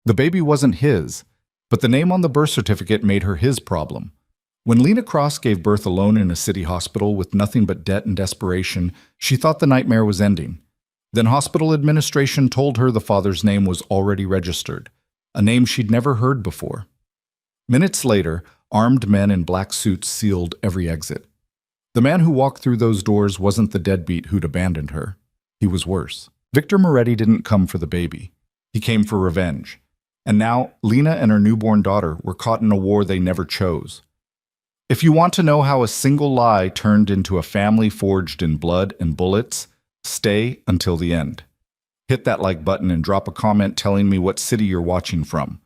The baby wasn't his, but the name on the birth certificate made her his problem. When Lena Cross gave birth alone in a city hospital with nothing but debt and desperation, she thought the nightmare was ending. Then hospital administration told her the father's name was already registered, a name she'd never heard before. Minutes later, armed men in black suits sealed every exit. The man who walked through those doors wasn't the deadbeat who'd abandoned her. He was worse. Victor Moretti didn't come for the baby. He came for revenge. And now, Lena and her newborn daughter were caught in a war they never chose. If you want to know how a single lie turned into a family forged in blood and bullets, stay until the end. Hit that like button and drop a comment telling me what city you're watching from.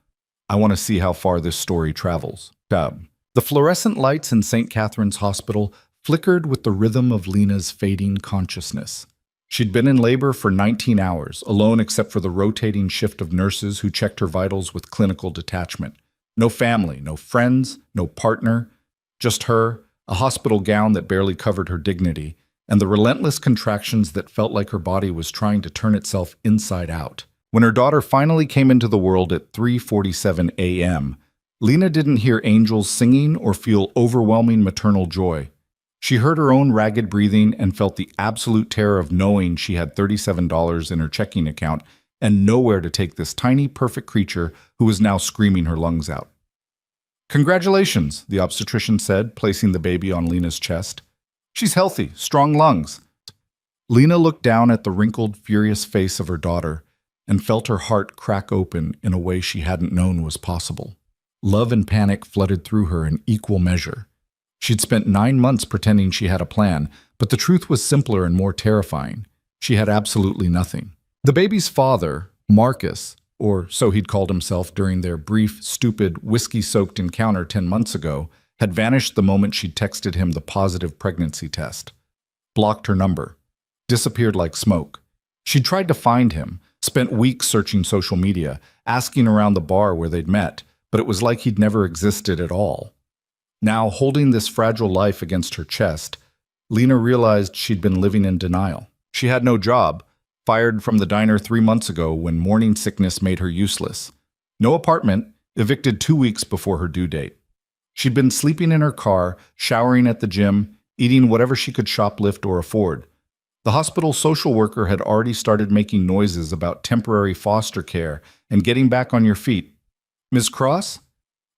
I want to see how far this story travels. The fluorescent lights in St. Catherine's Hospital flickered with the rhythm of Lena's fading consciousness. She'd been in labor for 19 hours, alone except for the rotating shift of nurses who checked her vitals with clinical detachment. No family, no friends, no partner, just her, a hospital gown that barely covered her dignity, and the relentless contractions that felt like her body was trying to turn itself inside out. When her daughter finally came into the world at 3:47 a.m., Lena didn't hear angels singing or feel overwhelming maternal joy. She heard her own ragged breathing and felt the absolute terror of knowing she had $37 in her checking account and nowhere to take this tiny, perfect creature who was now screaming her lungs out. "Congratulations," the obstetrician said, placing the baby on Lena's chest. "She's healthy, strong lungs." Lena looked down at the wrinkled, furious face of her daughter and felt her heart crack open in a way she hadn't known was possible. Love and panic flooded through her in equal measure. She'd spent 9 months pretending she had a plan, but the truth was simpler and more terrifying. She had absolutely nothing. The baby's father, Marcus, or so he'd called himself during their brief, stupid, whiskey-soaked encounter 10 months ago, had vanished the moment she'd texted him the positive pregnancy test. Blocked her number. Disappeared like smoke. She'd tried to find him, spent weeks searching social media, asking around the bar where they'd met, but it was like he'd never existed at all. Now, holding this fragile life against her chest, Lena realized she'd been living in denial. She had no job, fired from the diner 3 months ago when morning sickness made her useless. No apartment, evicted 2 weeks before her due date. She'd been sleeping in her car, showering at the gym, eating whatever she could shoplift or afford. The hospital social worker had already started making noises about temporary foster care and getting back on your feet. "Ms. Cross?"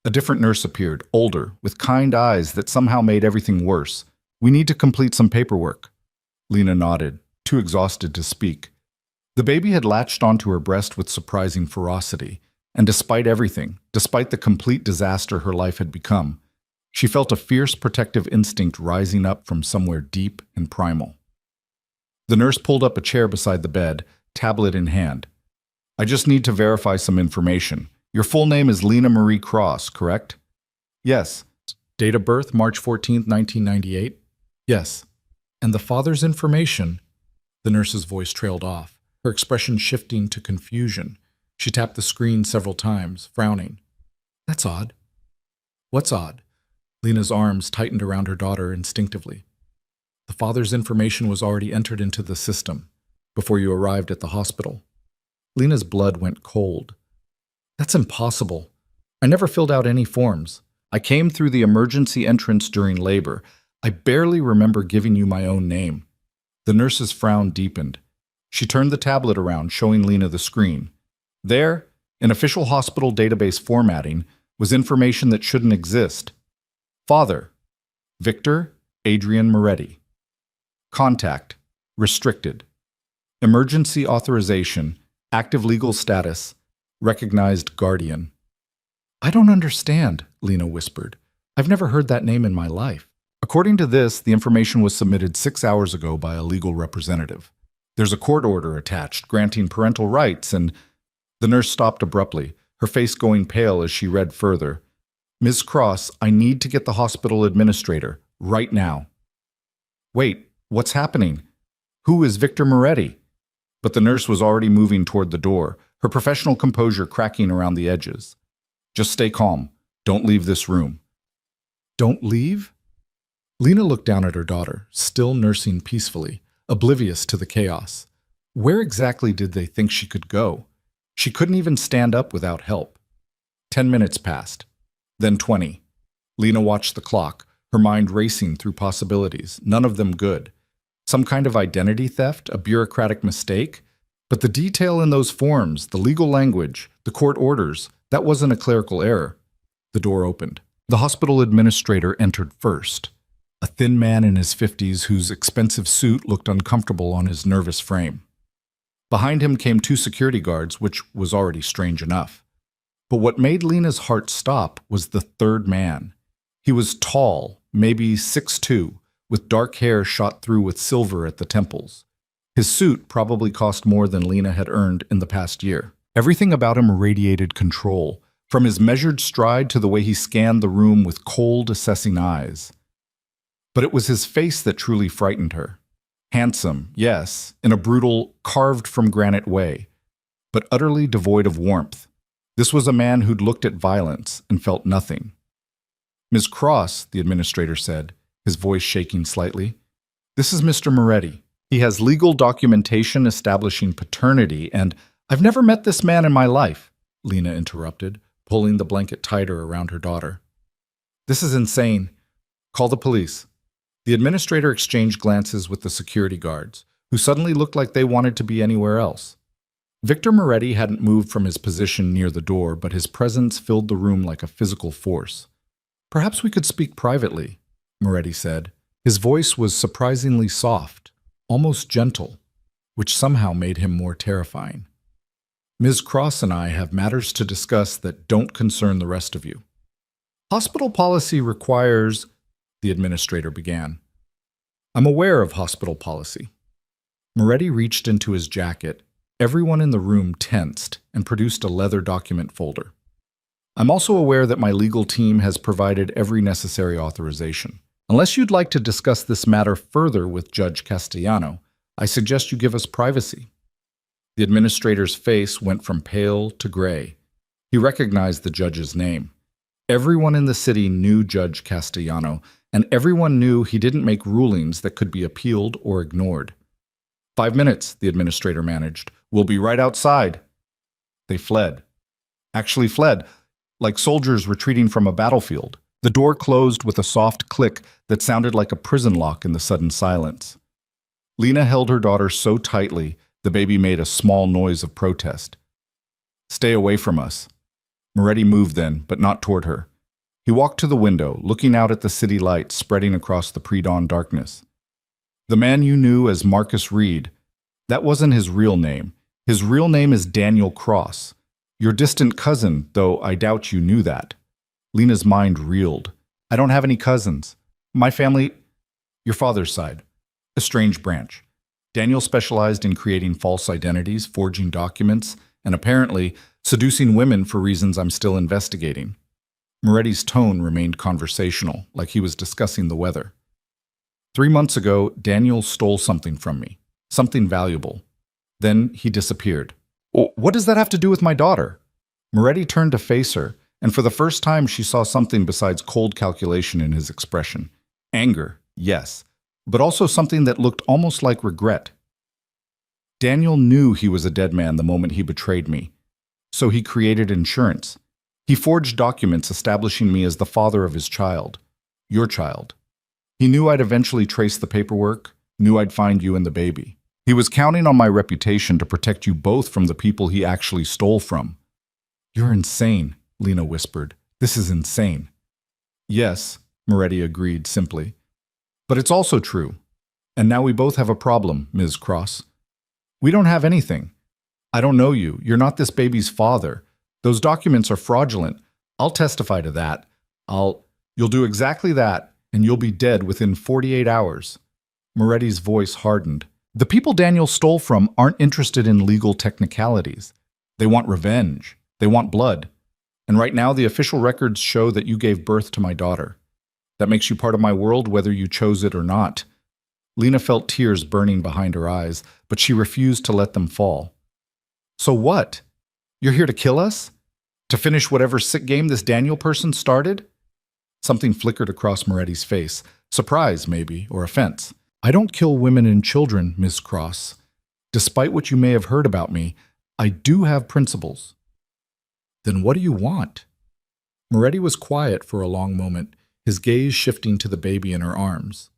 A different nurse appeared, older, with kind eyes that somehow made everything worse. "We need to complete some paperwork." Lena nodded, too exhausted to speak. The baby had latched onto her breast with surprising ferocity, and despite everything, despite the complete disaster her life had become, she felt a fierce protective instinct rising up from somewhere deep and primal. The nurse pulled up a chair beside the bed, tablet in hand. "I just need to verify some information. Your full name is Lena Marie Cross, correct?" "Yes." "Date of birth, March 14th, 1998? "Yes." "And the father's information?" The nurse's voice trailed off, her expression shifting to confusion. She tapped the screen several times, frowning. "That's odd." "What's odd?" Lena's arms tightened around her daughter instinctively. "The father's information was already entered into the system before you arrived at the hospital." Lena's blood went cold. "That's impossible. I never filled out any forms. I came through the emergency entrance during labor. I barely remember giving you my own name." The nurse's frown deepened. She turned the tablet around, showing Lena the screen. There, in official hospital database formatting, was information that shouldn't exist. Father, Victor Adrian Moretti. Contact, restricted. Emergency authorization, active legal status, recognized guardian. "I don't understand," Lena whispered. "I've never heard that name in my life." According to this, the information was submitted 6 hours ago by a legal representative. There's a court order attached granting parental rights and... The nurse stopped abruptly, her face going pale as she read further. "Ms. Cross, I need to get the hospital administrator, right now." "Wait, what's happening? Who is Victor Moretti?" But the nurse was already moving toward the door, her professional composure cracking around the edges. "Just stay calm. Don't leave this room." "Don't leave?" Lena looked down at her daughter, still nursing peacefully, oblivious to the chaos. Where exactly did they think she could go? She couldn't even stand up without help. 10 minutes passed, then 20. Lena watched the clock, her mind racing through possibilities, none of them good. Some kind of identity theft, a bureaucratic mistake? But the detail in those forms, the legal language, the court orders, that wasn't a clerical error. The door opened. The hospital administrator entered first, a thin man in his 50s whose expensive suit looked uncomfortable on his nervous frame. Behind him came 2 security guards, which was already strange enough. But what made Lena's heart stop was the third man. He was tall, maybe 6'2", with dark hair shot through with silver at the temples. His suit probably cost more than Lena had earned in the past year. Everything about him radiated control, from his measured stride to the way he scanned the room with cold, assessing eyes. But it was his face that truly frightened her. Handsome, yes, in a brutal, carved-from-granite way, but utterly devoid of warmth. This was a man who'd looked at violence and felt nothing. "Ms. Cross," the administrator said, his voice shaking slightly, "this is Mr. Moretti. He has legal documentation establishing paternity, and—" "I've never met this man in my life," Lena interrupted, pulling the blanket tighter around her daughter. "This is insane. Call the police." The administrator exchanged glances with the security guards, who suddenly looked like they wanted to be anywhere else. Victor Moretti hadn't moved from his position near the door, but his presence filled the room like a physical force. "Perhaps we could speak privately," Moretti said. His voice was surprisingly soft, almost gentle, which somehow made him more terrifying. "Ms. Cross and I have matters to discuss that don't concern the rest of you." "Hospital policy requires—" the administrator began. "I'm aware of hospital policy." Moretti reached into his jacket. Everyone in the room tensed and produced a leather document folder. "I'm also aware that my legal team has provided every necessary authorization. Unless you'd like to discuss this matter further with Judge Castellano, I suggest you give us privacy." The administrator's face went from pale to gray. He recognized the judge's name. Everyone in the city knew Judge Castellano, and everyone knew he didn't make rulings that could be appealed or ignored. 5 minutes, the administrator managed. "We'll be right outside." They fled. Actually fled, like soldiers retreating from a battlefield. The door closed with a soft click that sounded like a prison lock in the sudden silence. Lena held her daughter so tightly, the baby made a small noise of protest. "Stay away from us." Moretti moved then, but not toward her. He walked to the window, looking out at the city lights spreading across the pre-dawn darkness. "The man you knew as Marcus Reed, that wasn't his real name. His real name is Daniel Cross. Your distant cousin, though I doubt you knew that." Lena's mind reeled. "I don't have any cousins. My family—" "Your father's side. A strange branch. Daniel specialized in creating false identities, forging documents, and apparently seducing women for reasons I'm still investigating." Moretti's tone remained conversational, like he was discussing the weather. 3 months ago, Daniel stole something from me, something valuable. Then he disappeared. What does that have to do with my daughter?" Moretti turned to face her, and for the first time she saw something besides cold calculation in his expression. Anger, yes, but also something that looked almost like regret. "Daniel knew he was a dead man the moment he betrayed me, so he created insurance. He forged documents establishing me as the father of his child, your child. He knew I'd eventually trace the paperwork, knew I'd find you and the baby. He was counting on my reputation to protect you both from the people he actually stole from." "You're insane," Lena whispered. "This is insane." "Yes," Moretti agreed simply. "But it's also true. And now we both have a problem, Ms. Cross. We don't have anything. I don't know you. You're not this baby's father. Those documents are fraudulent. I'll testify to that. You'll do exactly that, and you'll be dead within 48 hours. Moretti's voice hardened. "The people Daniel stole from aren't interested in legal technicalities. They want revenge. They want blood. And right now the official records show that you gave birth to my daughter. That makes you part of my world whether you chose it or not." Lena felt tears burning behind her eyes, but she refused to let them fall. "So what? You're here to kill us? To finish whatever sick game this Daniel person started?" Something flickered across Moretti's face. Surprise, maybe, or offense. "I don't kill women and children, Miss Cross. Despite what you may have heard about me, I do have principles. Then what do you want? Moretti was quiet for a long moment, his gaze shifting to the baby in her arms.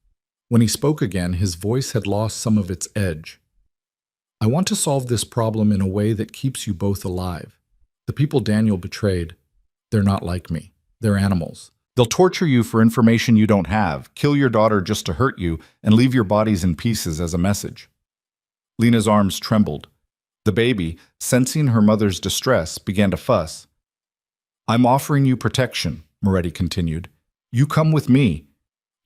When he spoke again, his voice had lost some of its edge. I want to solve this problem in a way that keeps you both alive. The people Daniel betrayed, they're not like me. They're animals. They'll torture you for information you don't have, kill your daughter just to hurt you, and leave your bodies in pieces as a message. Lena's arms trembled. The baby, sensing her mother's distress, began to fuss. I'm offering you protection, Moretti continued. You come with me.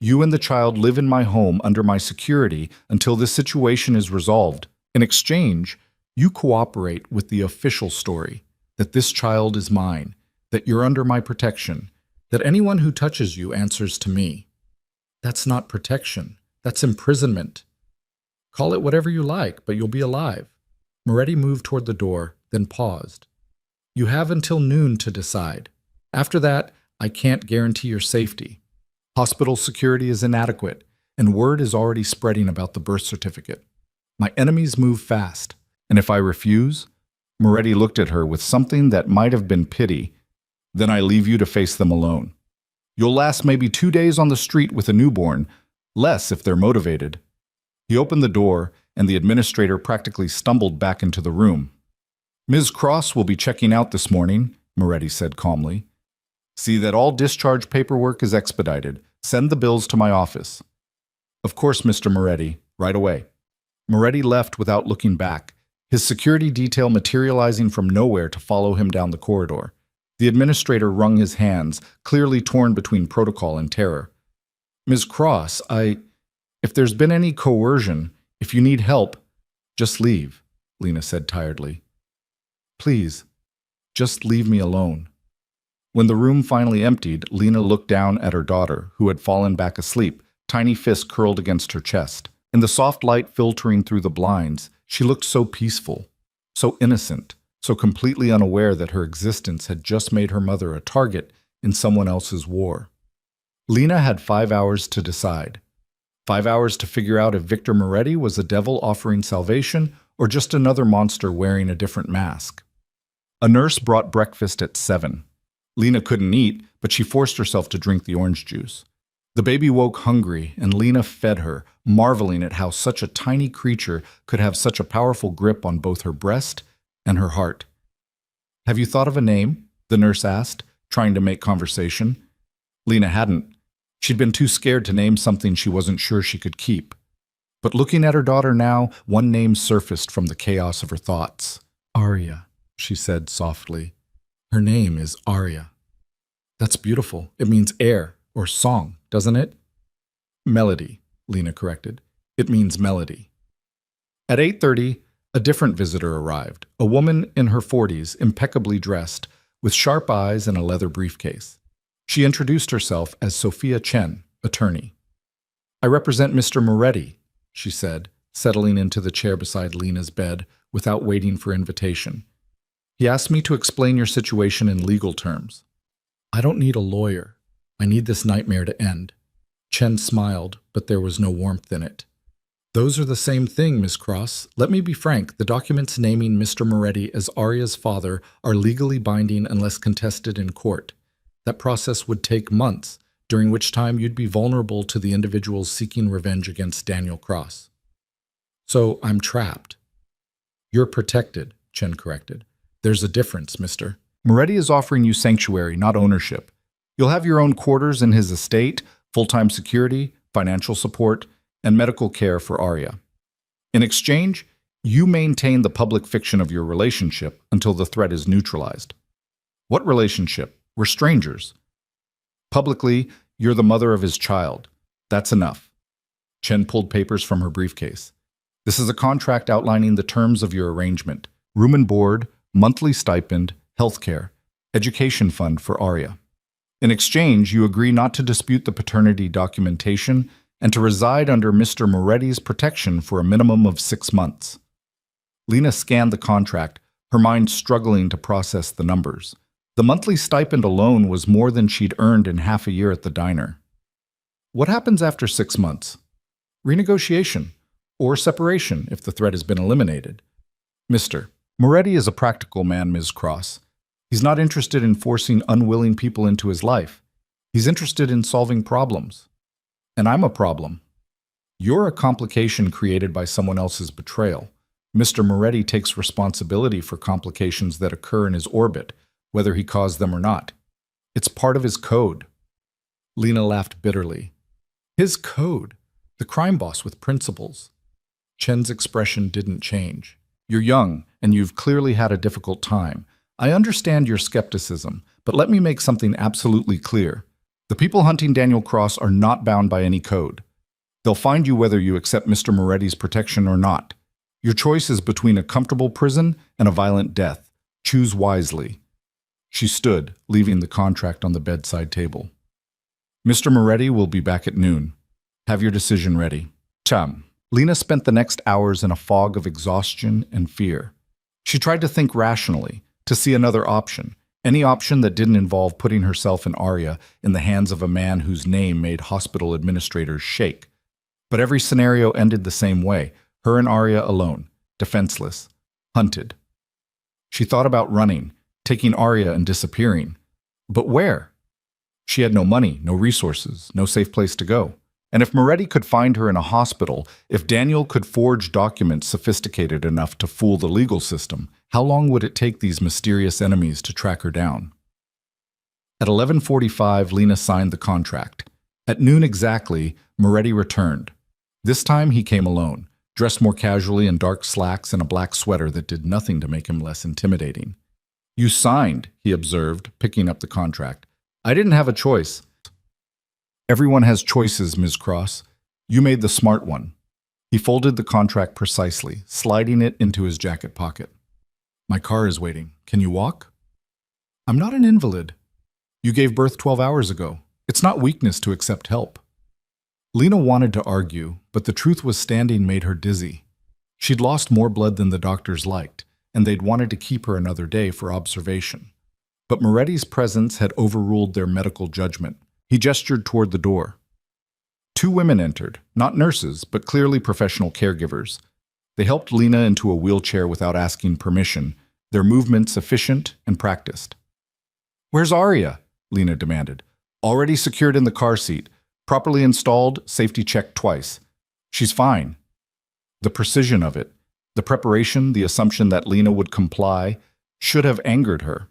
You and the child live in my home under my security until this situation is resolved. In exchange, you cooperate with the official story that this child is mine, that you're under my protection, that anyone who touches you answers to me. That's not protection. That's imprisonment. Call it whatever you like, but you'll be alive. Moretti moved toward the door, then paused. You have until noon to decide. After that, I can't guarantee your safety. Hospital security is inadequate, and word is already spreading about the birth certificate. My enemies move fast, and if I refuse, Moretti looked at her with something that might have been pity, then I leave you to face them alone. You'll last maybe 2 days on the street with a newborn, less if they're motivated. He opened the door, and the administrator practically stumbled back into the room. Ms. Cross will be checking out this morning, Moretti said calmly. See that all discharge paperwork is expedited. Send the bills to my office. Of course, Mr. Moretti, right away. Moretti left without looking back, his security detail materializing from nowhere to follow him down the corridor. The administrator wrung his hands, clearly torn between protocol and terror. Ms. Cross, if there's been any coercion, if you need help, just leave, Lena said tiredly. Please, just leave me alone. When the room finally emptied, Lena looked down at her daughter, who had fallen back asleep, tiny fists curled against her chest. In the soft light filtering through the blinds, she looked so peaceful, so innocent, so completely unaware that her existence had just made her mother a target in someone else's war. Lena had 5 hours to decide. 5 hours to figure out if Victor Moretti was a devil offering salvation or just another monster wearing a different mask. A nurse brought breakfast at 7. Lena couldn't eat, but she forced herself to drink the orange juice. The baby woke hungry, and Lena fed her, marveling at how such a tiny creature could have such a powerful grip on both her breast and her heart. Have you thought of a name? The nurse asked, trying to make conversation. Lena hadn't. She'd been too scared to name something she wasn't sure she could keep. But looking at her daughter now, one name surfaced from the chaos of her thoughts. Arya, she said softly. Her name is Arya. That's beautiful. It means air or song, doesn't it? Melody, Lena corrected. It means melody. At 8:30, a different visitor arrived, a woman in her 40s, impeccably dressed, with sharp eyes and a leather briefcase. She introduced herself as Sophia Chen, attorney. I represent Mr. Moretti, she said, settling into the chair beside Lena's bed without waiting for invitation. He asked me to explain your situation in legal terms. I don't need a lawyer. I need this nightmare to end. Chen smiled, but there was no warmth in it. Those are the same thing, Miss Cross. Let me be frank. The documents naming Mr. Moretti as Arya's father are legally binding unless contested in court. That process would take months, during which time you'd be vulnerable to the individuals seeking revenge against Daniel Cross. So I'm trapped. You're protected, Chen corrected. There's a difference, mister. Moretti is offering you sanctuary, not ownership. You'll have your own quarters in his estate, full-time security, financial support, and medical care for Arya. In exchange, you maintain the public fiction of your relationship until the threat is neutralized. What relationship? We're strangers. Publicly, you're the mother of his child. That's enough. Chen pulled papers from her briefcase. This is a contract outlining the terms of your arrangement. Room and board, monthly stipend, healthcare, education fund for Arya. In exchange, you agree not to dispute the paternity documentation and to reside under Mr. Moretti's protection for a minimum of 6 months. Lena scanned the contract, her mind struggling to process the numbers. The monthly stipend alone was more than she'd earned in half a year at the diner. What happens after 6 months? Renegotiation, or separation if the threat has been eliminated. Mister, Moretti is a practical man, Ms. Cross. He's not interested in forcing unwilling people into his life. He's interested in solving problems. And I'm a problem. You're a complication created by someone else's betrayal. Mr. Moretti takes responsibility for complications that occur in his orbit, whether he caused them or not. It's part of his code. Lena laughed bitterly. His code? The crime boss with principles. Chen's expression didn't change. You're young, and you've clearly had a difficult time. I understand your skepticism, but let me make something absolutely clear. The people hunting Daniel Cross are not bound by any code. They'll find you whether you accept Mr. Moretti's protection or not. Your choice is between a comfortable prison and a violent death. Choose wisely. She stood, leaving the contract on the bedside table. Mr. Moretti will be back at noon. Have your decision ready. Chum. Lena spent the next hours in a fog of exhaustion and fear. She tried to think rationally, to see another option, any option that didn't involve putting herself and Arya in the hands of a man whose name made hospital administrators shake. But every scenario ended the same way, her and Arya alone, defenseless, hunted. She thought about running, taking Arya and disappearing. But where? She had no money, no resources, no safe place to go. And if Moretti could find her in a hospital, if Daniel could forge documents sophisticated enough to fool the legal system, how long would it take these mysterious enemies to track her down? At 11:45, Lena signed the contract. At noon exactly, Moretti returned. This time he came alone, dressed more casually in dark slacks and a black sweater that did nothing to make him less intimidating. You signed, he observed, picking up the contract. I didn't have a choice. Everyone has choices, Ms. Cross. You made the smart one. He folded the contract precisely, sliding it into his jacket pocket. My car is waiting. Can you walk? I'm not an invalid. You gave birth 12 hours ago. It's not weakness to accept help. Lena wanted to argue, but the truth was standing made her dizzy. She'd lost more blood than the doctors liked, and they'd wanted to keep her another day for observation. But Moretti's presence had overruled their medical judgment. He gestured toward the door. Two women entered, not nurses, but clearly professional caregivers. They helped Lena into a wheelchair without asking permission, their movements efficient and practiced. Where's Arya? Lena demanded. Already secured in the car seat, properly installed, safety checked twice. She's fine. The precision of it, the preparation, the assumption that Lena would comply, should have angered her.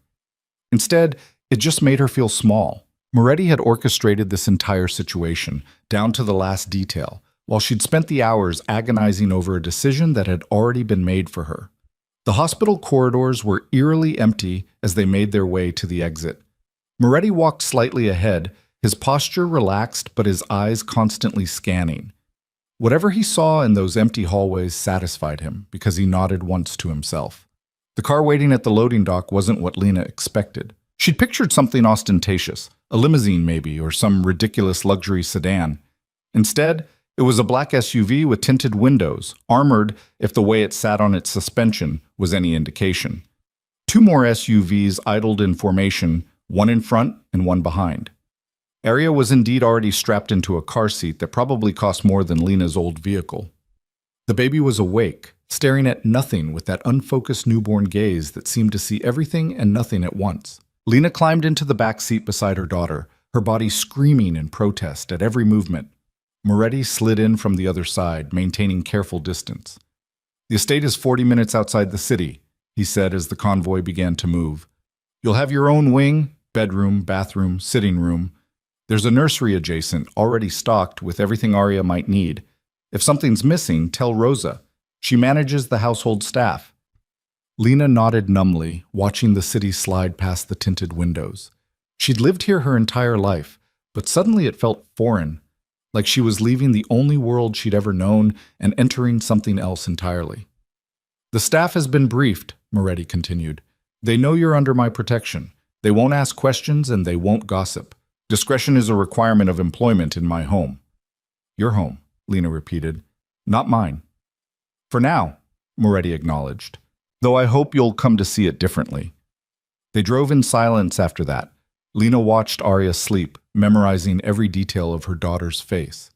Instead, it just made her feel small. Moretti had orchestrated this entire situation, down to the last detail, while she'd spent the hours agonizing over a decision that had already been made for her. The hospital corridors were eerily empty as they made their way to the exit. Moretti walked slightly ahead, his posture relaxed but his eyes constantly scanning. Whatever he saw in those empty hallways satisfied him because he nodded once to himself. The car waiting at the loading dock wasn't what Lena expected. She'd pictured something ostentatious, a limousine maybe, or some ridiculous luxury sedan. Instead, it was a black SUV with tinted windows, armored if the way it sat on its suspension was any indication. Two more SUVs idled in formation, one in front and one behind. Arya was indeed already strapped into a car seat that probably cost more than Lena's old vehicle. The baby was awake, staring at nothing with that unfocused newborn gaze that seemed to see everything and nothing at once. Lena climbed into the back seat beside her daughter, her body screaming in protest at every movement. Moretti slid in from the other side, maintaining careful distance. The estate is 40 minutes outside the city, he said as the convoy began to move. You'll have your own wing, bedroom, bathroom, sitting room. There's a nursery adjacent, already stocked with everything Arya might need. If something's missing, tell Rosa. She manages the household staff. Lena nodded numbly, watching the city slide past the tinted windows. She'd lived here her entire life, but suddenly it felt foreign, like she was leaving the only world she'd ever known and entering something else entirely. The staff has been briefed, Moretti continued. They know you're under my protection. They won't ask questions and they won't gossip. Discretion is a requirement of employment in my home. Your home, Lena repeated. Not mine. For now, Moretti acknowledged. Though I hope you'll come to see it differently. They drove in silence after that. Lena watched Arya sleep, memorizing every detail of her daughter's face.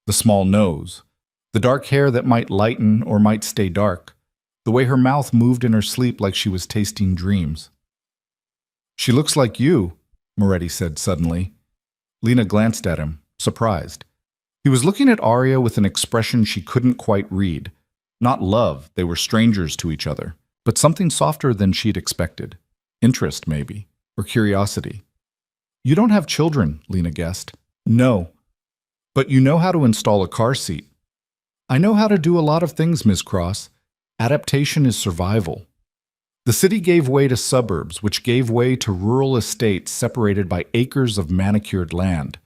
The small nose, the dark hair that might lighten or might stay dark, the way her mouth moved in her sleep like she was tasting dreams. "She looks like you," Moretti said suddenly. Lena glanced at him, surprised. He was looking at Arya with an expression she couldn't quite read. Not love, they were strangers to each other, but something softer than she'd expected. Interest, maybe, or curiosity. "You don't have children," Lena guessed. "No. But you know how to install a car seat." "I know how to do a lot of things, Ms. Cross. Adaptation is survival." The city gave way to suburbs, which gave way to rural estates separated by acres of manicured land.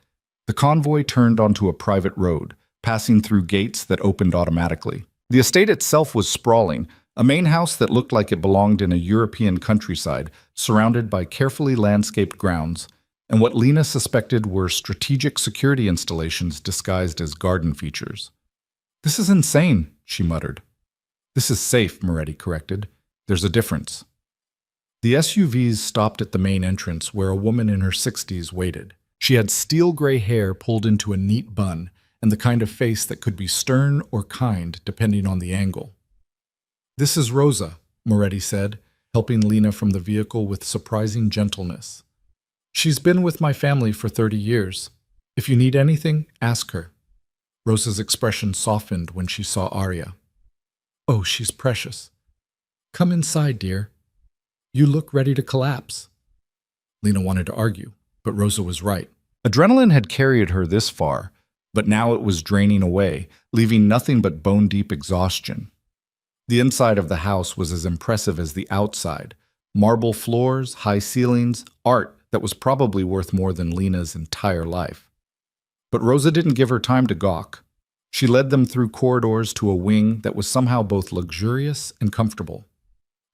The convoy turned onto a private road, passing through gates that opened automatically. The estate itself was sprawling, a main house that looked like it belonged in a European countryside, surrounded by carefully landscaped grounds, and what Lena suspected were strategic security installations disguised as garden features. "This is insane," she muttered. "This is safe," Moretti corrected. "There's a difference." The SUVs stopped at the main entrance where a woman in her 60s waited. She had steel gray hair pulled into a neat bun and the kind of face that could be stern or kind depending on the angle. "This is Rosa," Moretti said, helping Lena from the vehicle with surprising gentleness. "She's been with my family for 30 years. If you need anything, ask her." Rosa's expression softened when she saw Arya. "Oh, she's precious. Come inside, dear. You look ready to collapse." Lena wanted to argue, but Rosa was right. Adrenaline had carried her this far, but now it was draining away, leaving nothing but bone-deep exhaustion. The inside of the house was as impressive as the outside. Marble floors, high ceilings, art that was probably worth more than Lena's entire life. But Rosa didn't give her time to gawk. She led them through corridors to a wing that was somehow both luxurious and comfortable.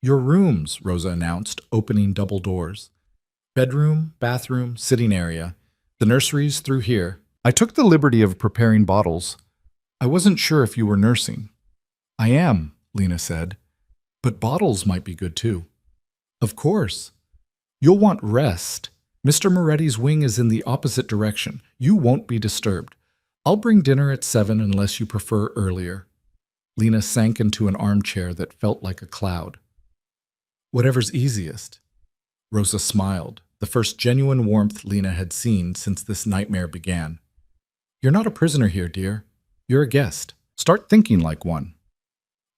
"Your rooms," Rosa announced, opening double doors. "Bedroom, bathroom, sitting area. The nursery's through here. I took the liberty of preparing bottles. I wasn't sure if you were nursing." "I am," Lena said. "But bottles might be good too." "Of course. You'll want rest. Mr. Moretti's wing is in the opposite direction. You won't be disturbed. I'll bring dinner at 7 unless you prefer earlier." Lena sank into an armchair that felt like a cloud. "Whatever's easiest." Rosa smiled, the first genuine warmth Lena had seen since this nightmare began. "You're not a prisoner here, dear. You're a guest. Start thinking like one."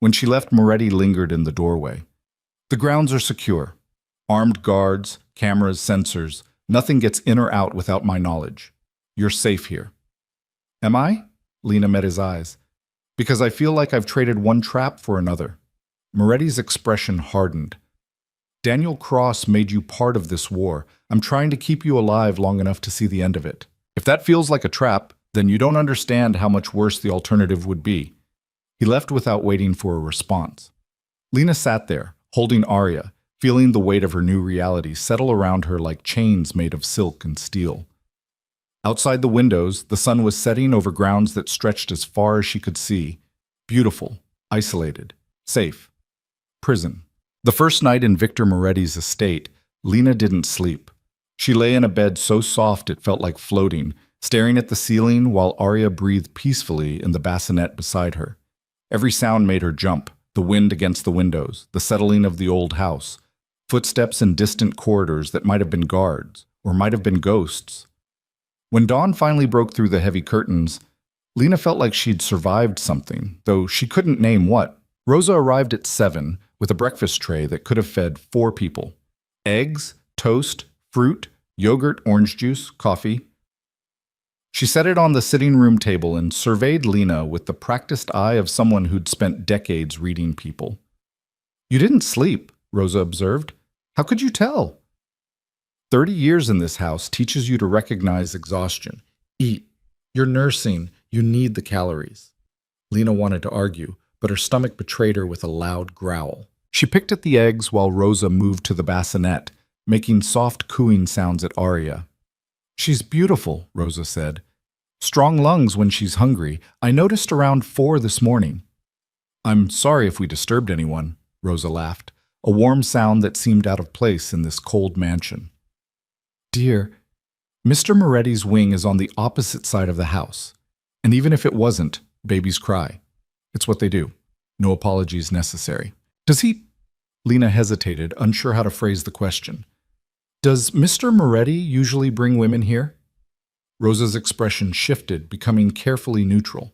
When she left, Moretti lingered in the doorway. "The grounds are secure. Armed guards, cameras, sensors. Nothing gets in or out without my knowledge. You're safe here." "Am I?" Lena met his eyes. "Because I feel like I've traded one trap for another." Moretti's expression hardened. "Daniel Cross made you part of this war. I'm trying to keep you alive long enough to see the end of it. If that feels like a trap, then you don't understand how much worse the alternative would be." He left without waiting for a response. Lena sat there, holding Arya, feeling the weight of her new reality settle around her like chains made of silk and steel. Outside the windows, the sun was setting over grounds that stretched as far as she could see. Beautiful, isolated, safe. Prison. The first night in Victor Moretti's estate, Lena didn't sleep. She lay in a bed so soft it felt like floating, staring at the ceiling while Arya breathed peacefully in the bassinet beside her. Every sound made her jump, the wind against the windows, the settling of the old house, footsteps in distant corridors that might have been guards, or might have been ghosts. When dawn finally broke through the heavy curtains, Lena felt like she'd survived something, though she couldn't name what. Rosa arrived at 7 with a breakfast tray that could have fed 4 people. Eggs, toast, fruit, yogurt, orange juice, coffee. She set it on the sitting room table and surveyed Lena with the practiced eye of someone who'd spent decades reading people. "You didn't sleep," Rosa observed. "How could you tell?" 30 years in this house teaches you to recognize exhaustion. Eat. You're nursing. You need the calories." Lena wanted to argue, but her stomach betrayed her with a loud growl. She picked at the eggs while Rosa moved to the bassinet, making soft cooing sounds at Arya. "She's beautiful," Rosa said. "Strong lungs when she's hungry. I noticed around 4 this morning." "I'm sorry if we disturbed anyone," Rosa laughed, a warm sound that seemed out of place in this cold mansion. "Dear, Mr. Moretti's wing is on the opposite side of the house. And even if it wasn't, babies cry. It's what they do. No apologies necessary." Does he? Lena hesitated, unsure how to phrase the question. Does Mr. Moretti usually bring women here? Rosa's expression shifted, becoming carefully neutral.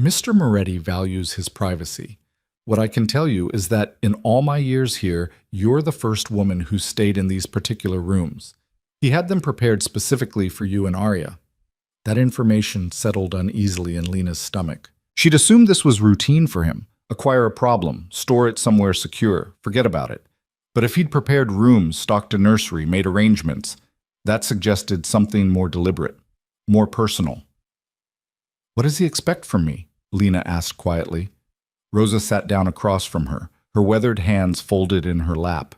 Mr. Moretti values his privacy. What I can tell you is that in all my years here, you're the first woman who stayed in these particular rooms. He had them prepared specifically for you and Arya. That information settled uneasily in Lena's stomach. She'd assumed this was routine for him. Acquire a problem, store it somewhere secure, forget about it. But if he'd prepared rooms, stocked a nursery, made arrangements, that suggested something more deliberate, more personal. What does he expect from me? Lena asked quietly. Rosa sat down across from her, her weathered hands folded in her lap.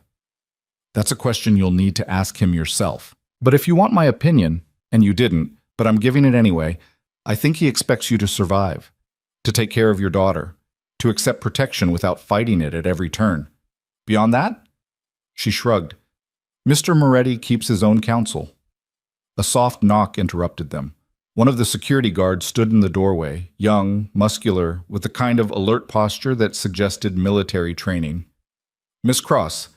That's a question you'll need to ask him yourself. But if you want my opinion, and you didn't, but I'm giving it anyway, I think he expects you to survive, to take care of your daughter, to accept protection without fighting it at every turn. Beyond that? She shrugged. Mr. Moretti keeps his own counsel. A soft knock interrupted them. One of the security guards stood in the doorway, young, muscular, with a kind of alert posture that suggested military training. Miss Cross,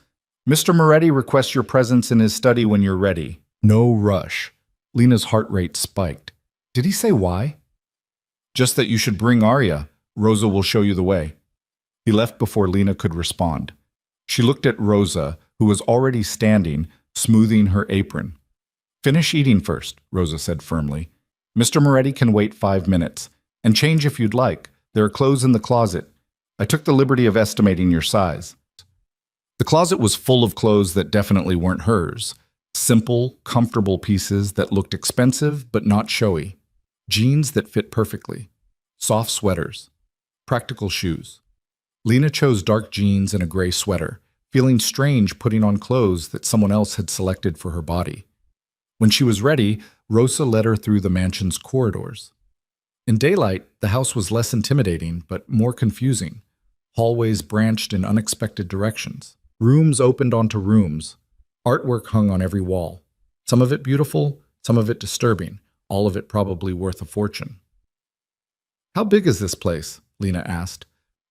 Mr. Moretti requests your presence in his study when you're ready. No rush. Lena's heart rate spiked. Did he say why? Just that you should bring Arya. Rosa will show you the way. He left before Lena could respond. She looked at Rosa, who was already standing, smoothing her apron. Finish eating first, Rosa said firmly. Mr. Moretti can wait 5 minutes. And change if you'd like. There are clothes in the closet. I took the liberty of estimating your size. The closet was full of clothes that definitely weren't hers. Simple, comfortable pieces that looked expensive but not showy. Jeans that fit perfectly. Soft sweaters. Practical shoes. Lena chose dark jeans and a gray sweater, feeling strange putting on clothes that someone else had selected for her body. When she was ready, Rosa led her through the mansion's corridors. In daylight, the house was less intimidating but more confusing. Hallways branched in unexpected directions. Rooms opened onto rooms. Artwork hung on every wall. Some of it beautiful, some of it disturbing, all of it probably worth a fortune. How big is this place? Lena asked.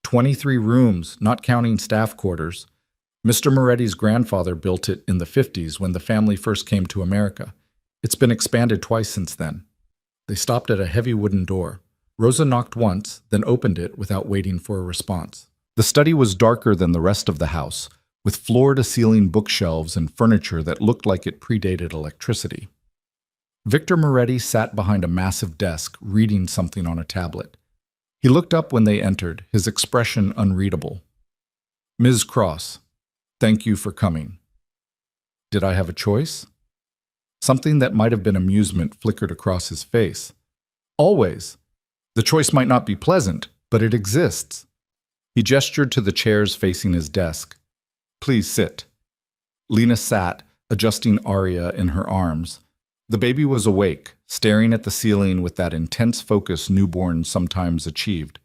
23 rooms, not counting staff quarters. Mr. Moretti's grandfather built it in the 50s when the family first came to America. It's been expanded twice since then. They stopped at a heavy wooden door. Rosa knocked once, then opened it without waiting for a response. The study was darker than the rest of the house, with floor-to-ceiling bookshelves and furniture that looked like it predated electricity. Victor Moretti sat behind a massive desk, reading something on a tablet. He looked up when they entered, his expression unreadable. Ms. Cross, thank you for coming. Did I have a choice? Something that might have been amusement flickered across his face. Always. The choice might not be pleasant, but it exists. He gestured to the chairs facing his desk. Please sit. Lena sat, adjusting Arya in her arms. The baby was awake, staring at the ceiling with that intense focus newborns sometimes achieved.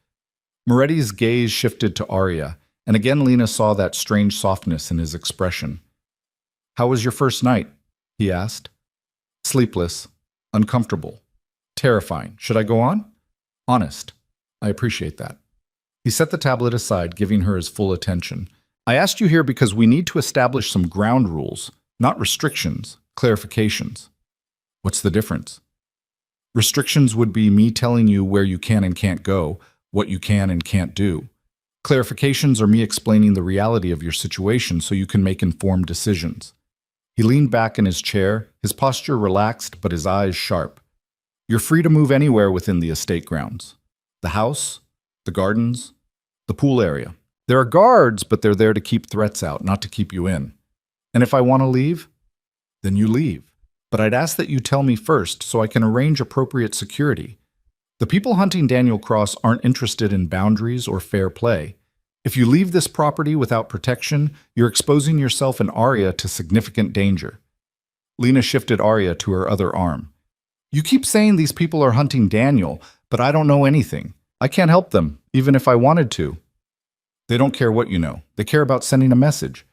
Moretti's gaze shifted to Arya, and again Lena saw that strange softness in his expression. How was your first night? He asked. Sleepless, uncomfortable, terrifying. Should I go on? Honest. I appreciate that. He set the tablet aside, giving her his full attention. I asked you here because we need to establish some ground rules, not restrictions, clarifications. What's the difference? Restrictions would be me telling you where you can and can't go, what you can and can't do. Clarifications are me explaining the reality of your situation so you can make informed decisions. He leaned back in his chair, his posture relaxed but his eyes sharp. You're free to move anywhere within the estate grounds. The house, the gardens, the pool area. There are guards, but they're there to keep threats out, not to keep you in. And if I want to leave, then you leave. But I'd ask that you tell me first so I can arrange appropriate security. The people hunting Daniel Cross aren't interested in boundaries or fair play. If you leave this property without protection, you're exposing yourself and Arya to significant danger. Lena shifted Arya to her other arm. You keep saying these people are hunting Daniel, but I don't know anything. I can't help them, even if I wanted to. They don't care what you know. They care about sending a message.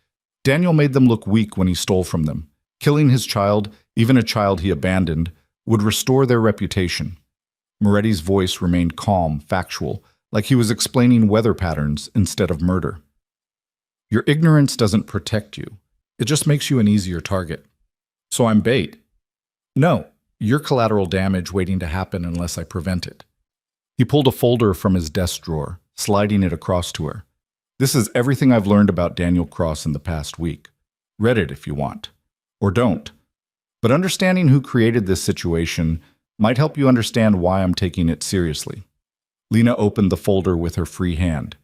Daniel made them look weak when he stole from them. Killing his child, even a child he abandoned, would restore their reputation. Moretti's voice remained calm, factual, like he was explaining weather patterns instead of murder. Your ignorance doesn't protect you. It just makes you an easier target. So I'm bait. No, you're collateral damage waiting to happen unless I prevent it. He pulled a folder from his desk drawer, sliding it across to her. This is everything I've learned about Daniel Cross in the past week. Read it if you want. Or don't. But understanding who created this situation might help you understand why I'm taking it seriously. Lena opened the folder with her free hand.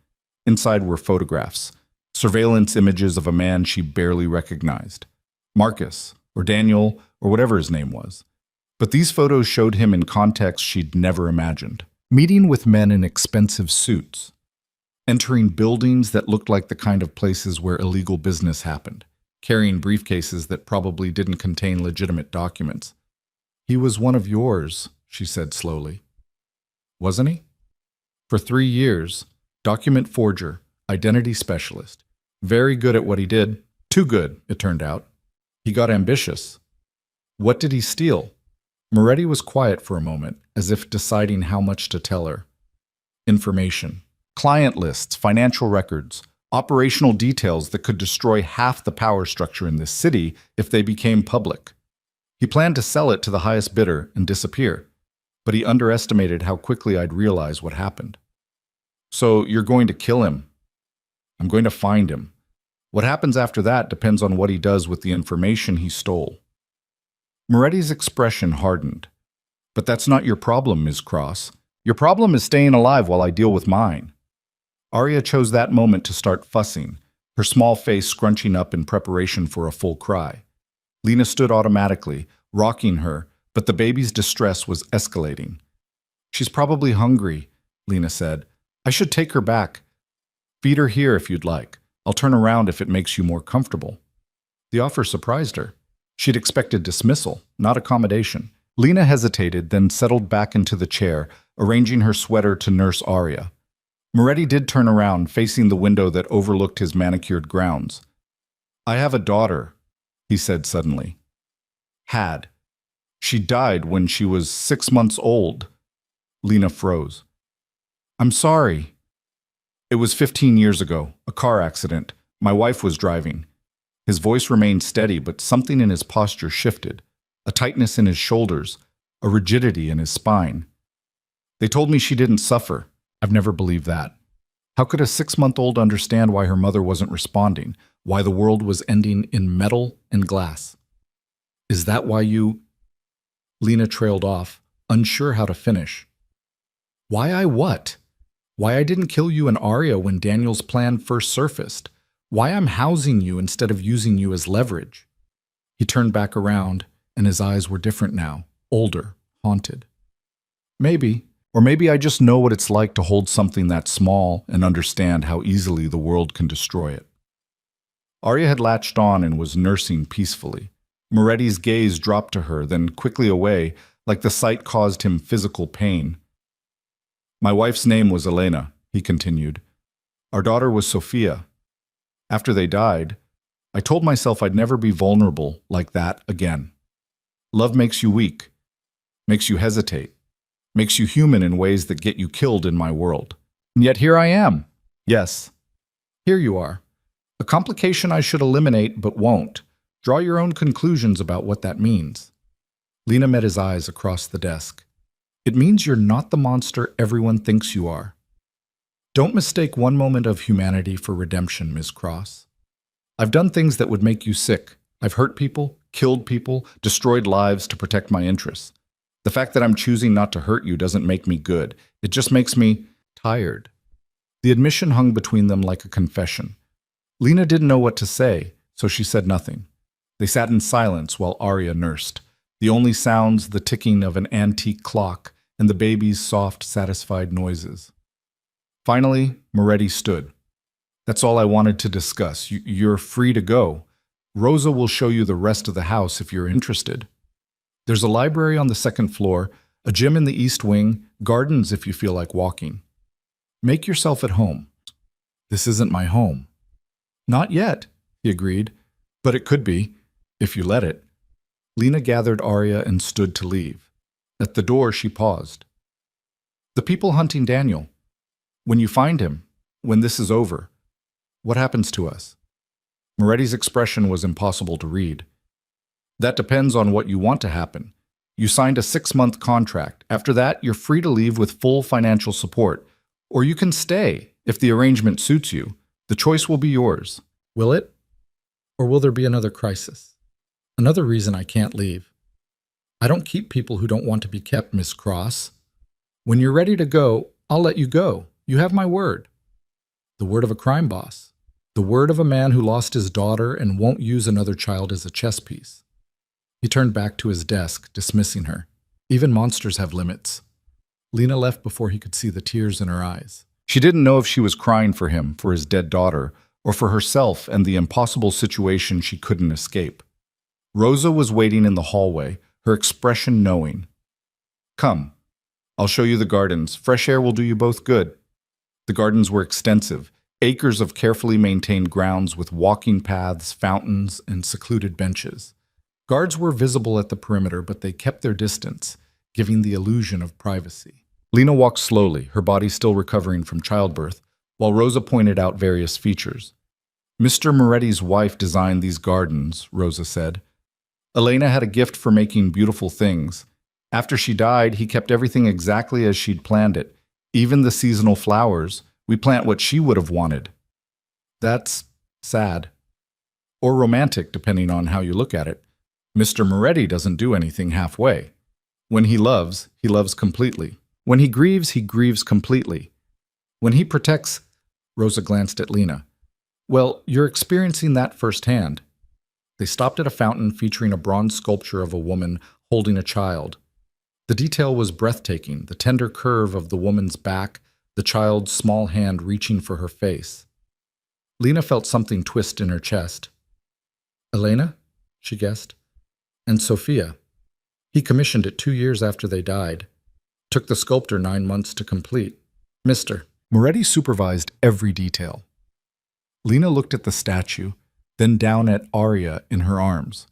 Inside were photographs, surveillance images of a man she barely recognized. Marcus, or Daniel, or whatever his name was. But these photos showed him in contexts she'd never imagined. Meeting with men in expensive suits. Entering buildings that looked like the kind of places where illegal business happened. Carrying briefcases that probably didn't contain legitimate documents. He was one of yours, she said slowly. Wasn't he? For 3 years, document forger, identity specialist. Very good at what he did. Too good, it turned out. He got ambitious. What did he steal? Moretti was quiet for a moment, as if deciding how much to tell her. Information. Client lists, financial records, operational details that could destroy half the power structure in this city if they became public. He planned to sell it to the highest bidder and disappear, but he underestimated how quickly I'd realize what happened. So you're going to kill him. I'm going to find him. What happens after that depends on what he does with the information he stole. Moretti's expression hardened. But that's not your problem, Ms. Cross. Your problem is staying alive while I deal with mine. Arya chose that moment to start fussing, her small face scrunching up in preparation for a full cry. Lena stood automatically, rocking her, but the baby's distress was escalating. She's probably hungry, Lena said. I should take her back. Feed her here if you'd like. I'll turn around if it makes you more comfortable. The offer surprised her. She'd expected dismissal, not accommodation. Lena hesitated, then settled back into the chair, arranging her sweater to nurse Arya. Moretti did turn around, facing the window that overlooked his manicured grounds. I have a daughter, he said suddenly. Had. She died when she was 6 months old. Lena froze. I'm sorry. It was 15 years ago, a car accident. My wife was driving. His voice remained steady, but something in his posture shifted. A tightness in his shoulders, a rigidity in his spine. They told me she didn't suffer. I've never believed that. How could a 6-month-old understand why her mother wasn't responding, why the world was ending in metal and glass? Is that why you... Lena trailed off, unsure how to finish. Why I what? Why I didn't kill you and Arya when Daniel's plan first surfaced? Why I'm housing you instead of using you as leverage? He turned back around, and his eyes were different now, older, haunted. Maybe. Or maybe I just know what it's like to hold something that small and understand how easily the world can destroy it. Arya had latched on and was nursing peacefully. Moretti's gaze dropped to her, then quickly away, like the sight caused him physical pain. My wife's name was Elena, he continued. Our daughter was Sophia. After they died, I told myself I'd never be vulnerable like that again. Love makes you weak, makes you hesitate, makes you human in ways that get you killed in my world. And yet here I am. Yes, here you are. A complication I should eliminate but won't. Draw your own conclusions about what that means. Lena met his eyes across the desk. It means you're not the monster everyone thinks you are. Don't mistake one moment of humanity for redemption, Ms. Cross. I've done things that would make you sick. I've hurt people, killed people, destroyed lives to protect my interests. The fact that I'm choosing not to hurt you doesn't make me good. It just makes me tired. The admission hung between them like a confession. Lena didn't know what to say, so she said nothing. They sat in silence while Arya nursed. The only sounds, the ticking of an antique clock and the baby's soft, satisfied noises. Finally, Moretti stood. That's all I wanted to discuss. You're free to go. Rosa will show you the rest of the house if you're interested. There's a library on the 2nd floor, a gym in the east wing, gardens if you feel like walking. Make yourself at home. This isn't my home. Not yet, he agreed, but it could be, if you let it. Lena gathered Arya and stood to leave. At the door, she paused. The people hunting Daniel. When you find him, when this is over, What happens to us? Moretti's expression was impossible to read. That depends on what you want to happen. You signed a 6-month contract. After that, you're free to leave with full financial support. Or you can stay if the arrangement suits you. The choice will be yours. Will it? Or will there be another crisis? Another reason I can't leave. I don't keep people who don't want to be kept, Miss Cross. When you're ready to go, I'll let you go. You have my word. The word of a crime boss. The word of a man who lost his daughter and won't use another child as a chess piece. He turned back to his desk, dismissing her. Even monsters have limits. Lena left before he could see the tears in her eyes. She didn't know if she was crying for him, for his dead daughter, or for herself and the impossible situation she couldn't escape. Rosa was waiting in the hallway, her expression knowing. Come, I'll show you the gardens. Fresh air will do you both good. The gardens were extensive, acres of carefully maintained grounds with walking paths, fountains, and secluded benches. Guards were visible at the perimeter, but they kept their distance, giving the illusion of privacy. Lena walked slowly, her body still recovering from childbirth, while Rosa pointed out various features. Mr. Moretti's wife designed these gardens, Rosa said. Elena had a gift for making beautiful things. After she died, he kept everything exactly as she'd planned it. Even the seasonal flowers. We plant what she would have wanted. That's sad. Or romantic, depending on how you look at it. Mr. Moretti doesn't do anything halfway. When he loves completely. When he grieves completely. When he protects, Rosa glanced at Lena. Well, you're experiencing that firsthand. They stopped at a fountain featuring a bronze sculpture of a woman holding a child. The detail was breathtaking, the tender curve of the woman's back, the child's small hand reaching for her face. Lena felt something twist in her chest. Elena? She guessed. And Sophia. He commissioned it 2 years after they died. Took the sculptor 9 months to complete. Mr. Moretti supervised every detail. Lena looked at the statue, then down at Arya in her arms.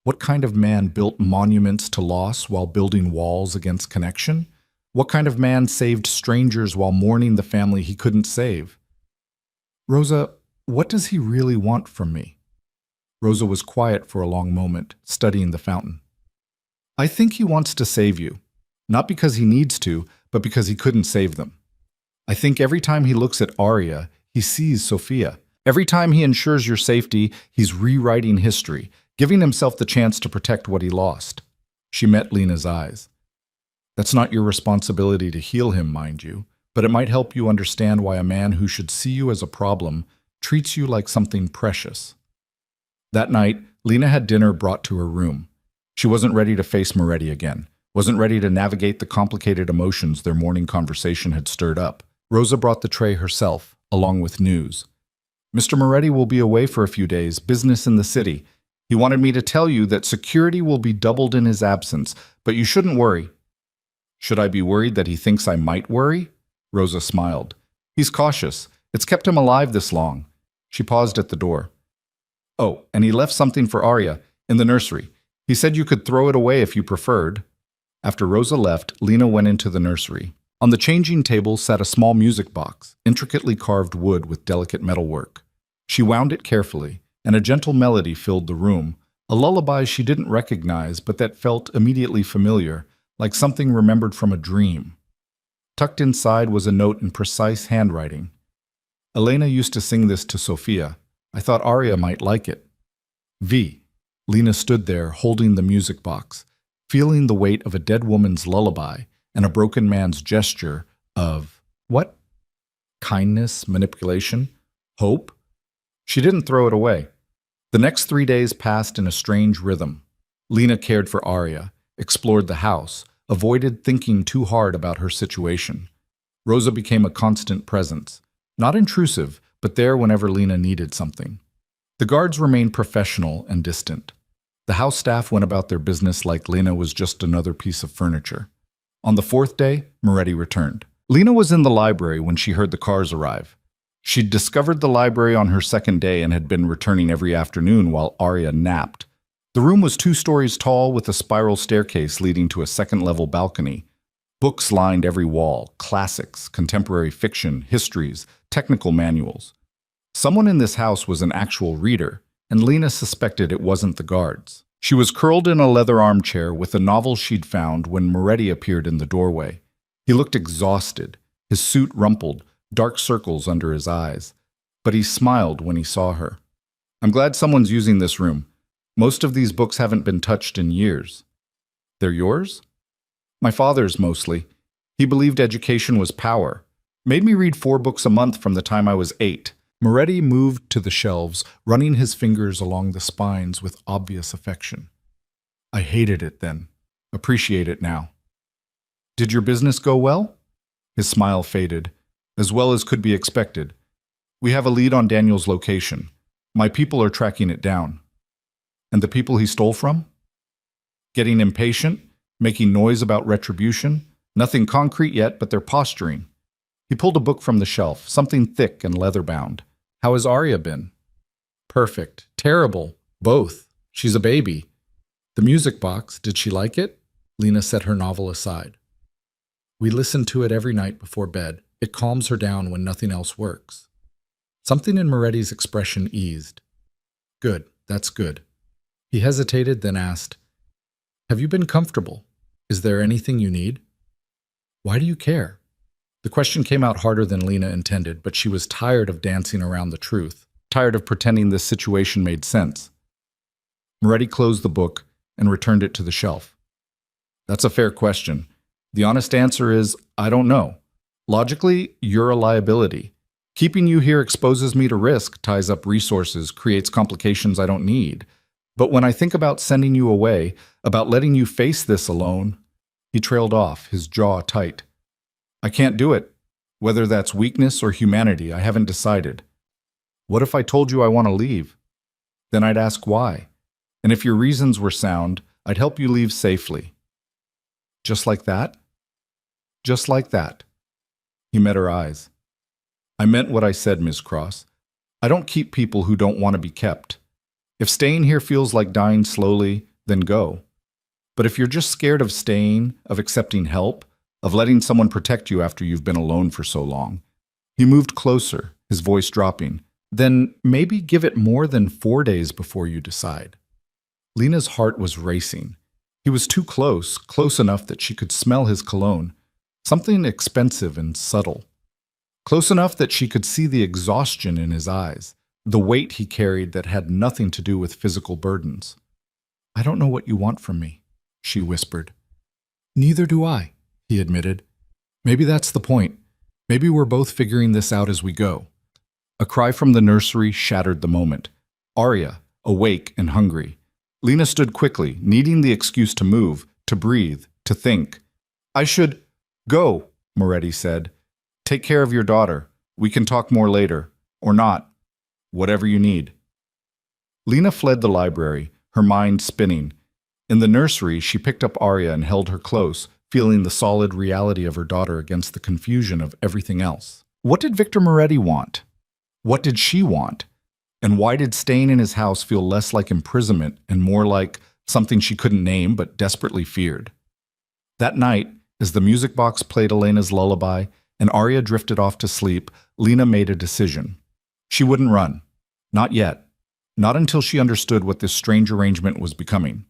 What kind of man built monuments to loss while building walls against connection? What kind of man saved strangers while mourning the family he couldn't save? Rosa, what does he really want from me? Rosa was quiet for a long moment, studying the fountain. I think he wants to save you. Not because he needs to, but because he couldn't save them. I think every time he looks at Arya, he sees Sophia. Every time he ensures your safety, he's rewriting history, giving himself the chance to protect what he lost. She met Lena's eyes. That's not your responsibility to heal him, mind you, but it might help you understand why a man who should see you as a problem treats you like something precious. That night, Lena had dinner brought to her room. She wasn't ready to face Moretti again, wasn't ready to navigate the complicated emotions their morning conversation had stirred up. Rosa brought the tray herself, along with news. Mr. Moretti will be away for a few days, business in the city. He wanted me to tell you that security will be doubled in his absence, but you shouldn't worry. Should I be worried that he thinks I might worry? Rosa smiled. He's cautious. It's kept him alive this long. She paused at the door. Oh, and he left something for Arya, in the nursery. He said you could throw it away if you preferred. After Rosa left, Lena went into the nursery. On the changing table sat a small music box, intricately carved wood with delicate metalwork. She wound it carefully, and a gentle melody filled the room, a lullaby she didn't recognize but that felt immediately familiar, like something remembered from a dream. Tucked inside was a note in precise handwriting. Elena used to sing this to Sophia. I thought Arya might like it. V. Lena stood there, holding the music box, feeling the weight of a dead woman's lullaby and a broken man's gesture of, what? Kindness, manipulation, hope? She didn't throw it away. The next 3 days passed in a strange rhythm. Lena cared for Arya, explored the house, avoided thinking too hard about her situation. Rosa became a constant presence, not intrusive, but there whenever Lena needed something. The guards remained professional and distant. The house staff went about their business like Lena was just another piece of furniture. On the 4th day, Moretti returned. Lena was in the library when she heard the cars arrive. She'd discovered the library on her 2nd day and had been returning every afternoon while Arya napped. The room was 2 stories tall with a spiral staircase leading to a 2nd-level balcony. Books lined every wall, classics, contemporary fiction, histories, technical manuals. Someone in this house was an actual reader, and Lena suspected it wasn't the guards. She was curled in a leather armchair with a novel she'd found when Moretti appeared in the doorway. He looked exhausted, his suit rumpled, dark circles under his eyes. But he smiled when he saw her. "I'm glad someone's using this room. Most of these books haven't been touched in years." "They're yours?" "My father's, mostly. He believed education was power. Made me read 4 books a month from the time I was 8. Moretti moved to the shelves, running his fingers along the spines with obvious affection. "I hated it then. Appreciate it now." "Did your business go well?" His smile faded. "As well as could be expected. We have a lead on Daniel's location. My people are tracking it down." "And the people he stole from?" "Getting impatient, making noise about retribution. Nothing concrete yet, but they're posturing." He pulled a book from the shelf, something thick and leather-bound. "How has Arya been?" "Perfect. Terrible. Both. She's a baby." "The music box, did she like it?" Lena set her novel aside. "We listen to it every night before bed. It calms her down when nothing else works." Something in Moretti's expression eased. "Good. That's good." He hesitated, then asked, "Have you been comfortable? Is there anything you need?" "Why do you care?" The question came out harder than Lena intended, but she was tired of dancing around the truth, tired of pretending this situation made sense. Moretti closed the book and returned it to the shelf. "That's a fair question. The honest answer is, I don't know. Logically, you're a liability. Keeping you here exposes me to risk, ties up resources, creates complications I don't need. But when I think about sending you away, about letting you face this alone..." He trailed off, his jaw tight. "I can't do it. Whether that's weakness or humanity, I haven't decided. What if I told you I want to leave? Then I'd ask why. And if your reasons were sound, I'd help you leave safely." "Just like that?" "Just like that." He met her eyes. "I meant what I said, Miss Cross. I don't keep people who don't want to be kept. If staying here feels like dying slowly, then go. But if you're just scared of staying, of accepting help, of letting someone protect you after you've been alone for so long..." He moved closer, his voice dropping. "Then maybe give it more than 4 days before you decide." Lena's heart was racing. He was too close, close enough that she could smell his cologne, something expensive and subtle. Close enough that she could see the exhaustion in his eyes, the weight he carried that had nothing to do with physical burdens. "I don't know what you want from me," she whispered. "Neither do I," he admitted. "Maybe that's the point. Maybe we're both figuring this out as we go." A cry from the nursery shattered the moment. Arya, awake and hungry. Lena stood quickly, needing the excuse to move, to breathe, to think. "I should..." "Go," Moretti said. "Take care of your daughter. We can talk more later. Or not. Whatever you need." Lena fled the library, her mind spinning. In the nursery, she picked up Arya and held her close, feeling the solid reality of her daughter against the confusion of everything else. What did Victor Moretti want? What did she want? And why did staying in his house feel less like imprisonment and more like something she couldn't name but desperately feared? That night, as the music box played Elena's lullaby and Arya drifted off to sleep, Lena made a decision. She wouldn't run. Not yet. Not until she understood what this strange arrangement was becoming.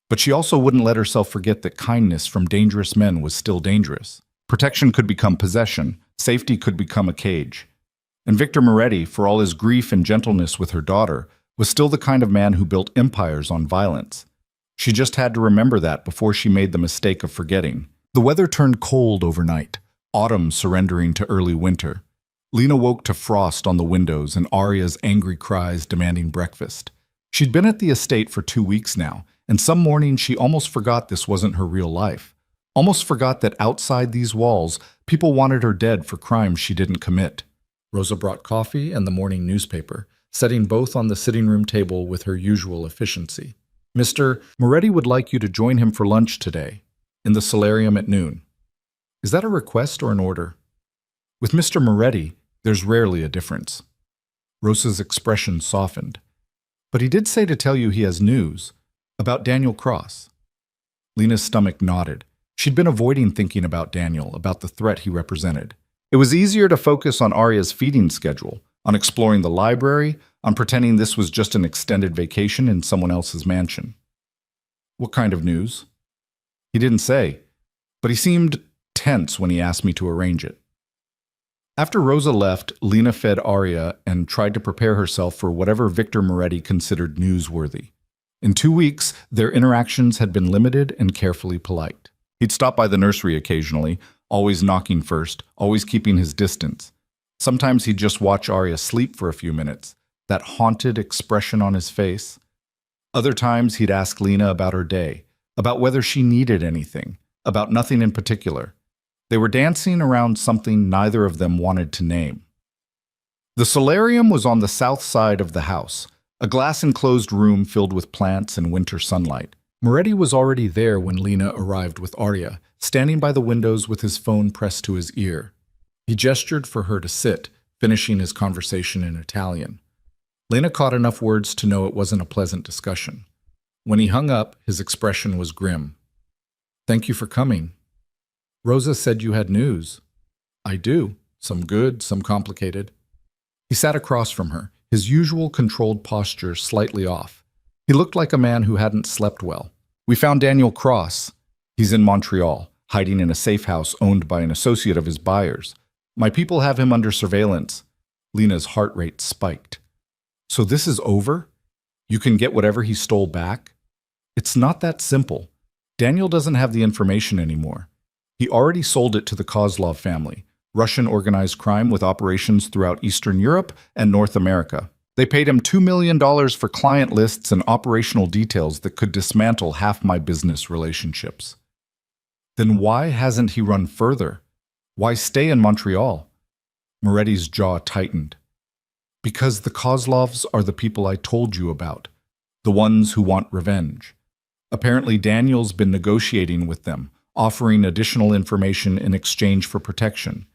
But she also wouldn't let herself forget that kindness from dangerous men was still dangerous. Protection could become possession. Safety could become a cage. And Victor Moretti, for all his grief and gentleness with her daughter, was still the kind of man who built empires on violence. She just had to remember that before she made the mistake of forgetting. The weather turned cold overnight, autumn surrendering to early winter. Lena woke to frost on the windows and Arya's angry cries demanding breakfast. She'd been at the estate for 2 weeks now, and some mornings she almost forgot this wasn't her real life. Almost forgot that outside these walls, people wanted her dead for crimes she didn't commit. Rosa brought coffee and the morning newspaper, setting both on the sitting room table with her usual efficiency. "Mr. Moretti would like you to join him for lunch today, in the solarium at noon." "Is that a request or an order?" "With Mr. Moretti, there's rarely a difference." Rosa's expression softened. "But he did say to tell you he has news about Daniel Cross." Lena's stomach nodded. She'd been avoiding thinking about Daniel, about the threat he represented. It was easier to focus on Arya's feeding schedule, on exploring the library, on pretending this was just an extended vacation in someone else's mansion. What kind of news? He didn't say, but he seemed tense when he asked me to arrange it. After Rosa left, Lena fed Arya and tried to prepare herself for whatever Victor Moretti considered newsworthy. In 2 weeks, their interactions had been limited and carefully polite. He'd stop by the nursery occasionally, always knocking first, always keeping his distance. Sometimes he'd just watch Arya sleep for a few minutes, that haunted expression on his face. Other times he'd ask Lena about her day, about whether she needed anything, about nothing in particular. They were dancing around something neither of them wanted to name. The solarium was on the south side of the house, a glass-enclosed room filled with plants and winter sunlight. Moretti was already there when Lena arrived with Arya, standing by the windows with his phone pressed to his ear. He gestured for her to sit, finishing his conversation in Italian. Lena caught enough words to know it wasn't a pleasant discussion. When he hung up, his expression was grim. "Thank you for coming. Rosa said you had news." "I do. Some good, some complicated." He sat across from her, his usual controlled posture slightly off. He looked like a man who hadn't slept well. "We found Daniel Cross. He's in Montreal, hiding in a safe house owned by an associate of his buyers. My people have him under surveillance." Lena's heart rate spiked. "So this is over? You can get whatever he stole back?" "It's not that simple. Daniel doesn't have the information anymore. He already sold it to the Kozlov family, Russian organized crime with operations throughout Eastern Europe and North America. They paid him $2 million for client lists and operational details that could dismantle half my business relationships." "Then why hasn't he run further? Why stay in Montreal?" Moretti's jaw tightened. "Because the Kozlovs are the people I told you about, the ones who want revenge. Apparently Daniel's been negotiating with them, offering additional information in exchange for protection.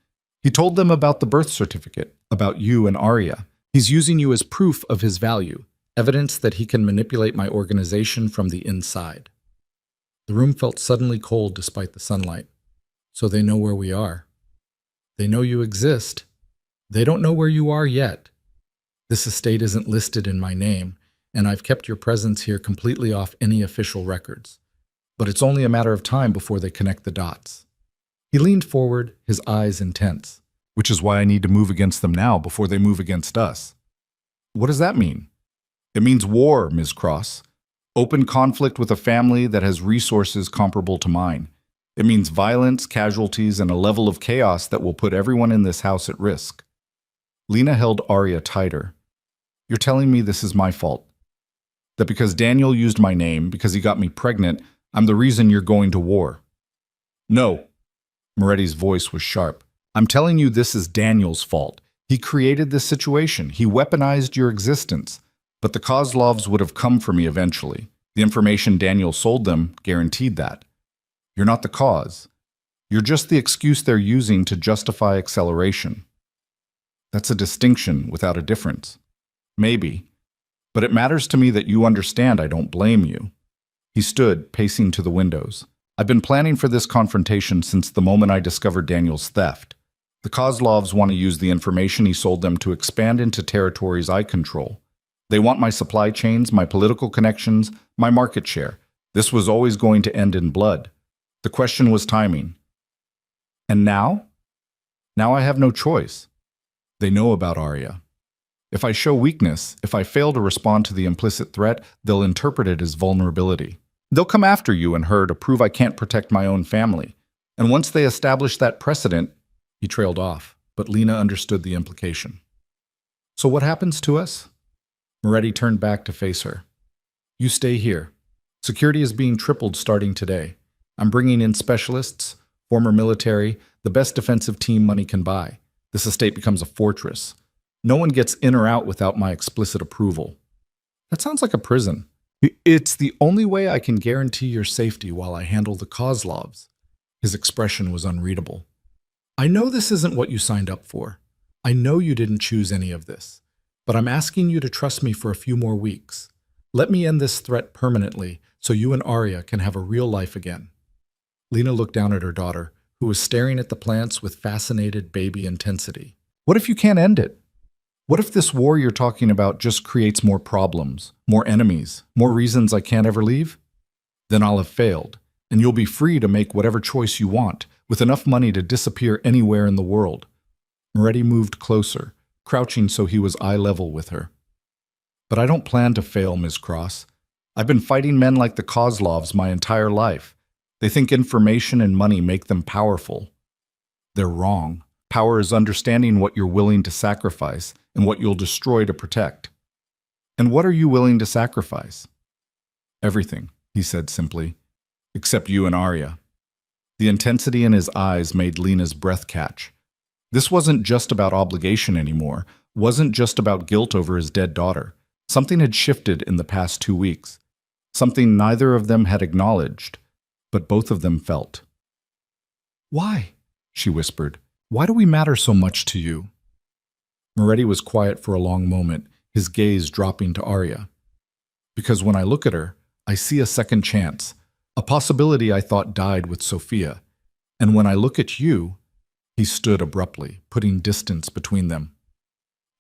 He told them about the birth certificate, about you and Arya. He's using you as proof of his value, evidence that he can manipulate my organization from the inside." The room felt suddenly cold despite the sunlight. "So they know where we are. They know you exist. They don't know where you are yet. This estate isn't listed in my name, and I've kept your presence here completely off any official records. But it's only a matter of time before they connect the dots." He leaned forward, his eyes intense. "Which is why I need to move against them now before they move against us." "What does that mean?" "It means war, Ms. Cross. Open conflict with a family that has resources comparable to mine. It means violence, casualties, and a level of chaos that will put everyone in this house at risk." Lena held Arya tighter. "You're telling me this is my fault? That because Daniel used my name, because he got me pregnant, I'm the reason you're going to war?" "No." Moretti's voice was sharp. "I'm telling you this is Daniel's fault. He created this situation. He weaponized your existence. But the Kozlovs would have come for me eventually. The information Daniel sold them guaranteed that. You're not the cause. You're just the excuse they're using to justify acceleration." "That's a distinction without a difference." "Maybe. But it matters to me that you understand I don't blame you." He stood, pacing to the windows. "I've been planning for this confrontation since the moment I discovered Daniel's theft. The Kozlovs want to use the information he sold them to expand into territories I control. They want my supply chains, my political connections, my market share. This was always going to end in blood. The question was timing. And now? Now I have no choice. They know about Arya. If I show weakness, if I fail to respond to the implicit threat, they'll interpret it as vulnerability. They'll come after you and her to prove I can't protect my own family. And once they establish that precedent," he trailed off, but Lena understood the implication. "So what happens to us?" Moretti turned back to face her. "You stay here. Security is being tripled starting today. I'm bringing in specialists, former military, the best defensive team money can buy. This estate becomes a fortress. No one gets in or out without my explicit approval." "That sounds like a prison." "It's the only way I can guarantee your safety while I handle the Kozlovs." His expression was unreadable. "I know this isn't what you signed up for. I know you didn't choose any of this. But I'm asking you to trust me for a few more weeks. Let me end this threat permanently so you and Arya can have a real life again." Lena looked down at her daughter, who was staring at the plants with fascinated baby intensity. "What if you can't end it?" What if this war you're talking about just creates more problems, more enemies, more reasons I can't ever leave? Then I'll have failed, and you'll be free to make whatever choice you want, with enough money to disappear anywhere in the world. Moretti moved closer, crouching so he was eye level with her. But I don't plan to fail, Ms. Cross. I've been fighting men like the Kozlovs my entire life. They think information and money make them powerful. They're wrong. Power is understanding what you're willing to sacrifice and what you'll destroy to protect. And what are you willing to sacrifice? Everything, he said simply, except you and Arya. The intensity in his eyes made Lena's breath catch. This wasn't just about obligation anymore, wasn't just about guilt over his dead daughter. Something had shifted in the past 2 weeks, something neither of them had acknowledged, but both of them felt. Why? She whispered. Why do we matter so much to you? Moretti was quiet for a long moment, his gaze dropping to Arya. Because when I look at her, I see a second chance, a possibility I thought died with Sophia. And when I look at you, he stood abruptly, putting distance between them.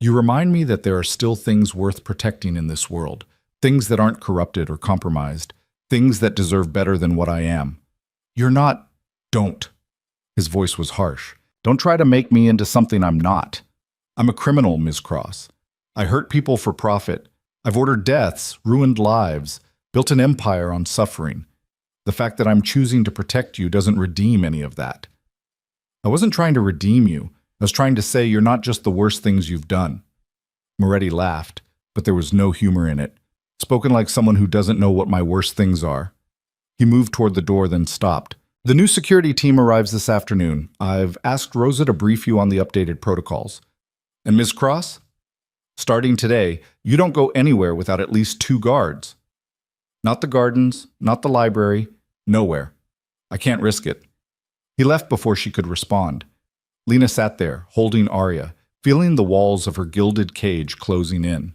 You remind me that there are still things worth protecting in this world, things that aren't corrupted or compromised, things that deserve better than what I am. You're not... Don't. His voice was harsh. Don't try to make me into something I'm not. I'm a criminal, Ms. Cross. I hurt people for profit. I've ordered deaths, ruined lives, built an empire on suffering. The fact that I'm choosing to protect you doesn't redeem any of that. I wasn't trying to redeem you. I was trying to say you're not just the worst things you've done. Moretti laughed, but there was no humor in it, spoken like someone who doesn't know what my worst things are. He moved toward the door, then stopped. The new security team arrives this afternoon. I've asked Rosa to brief you on the updated protocols. And Ms. Cross? Starting today, you don't go anywhere without at least 2 guards. Not the gardens, not the library, nowhere. I can't risk it. He left before she could respond. Lena sat there, holding Arya, feeling the walls of her gilded cage closing in.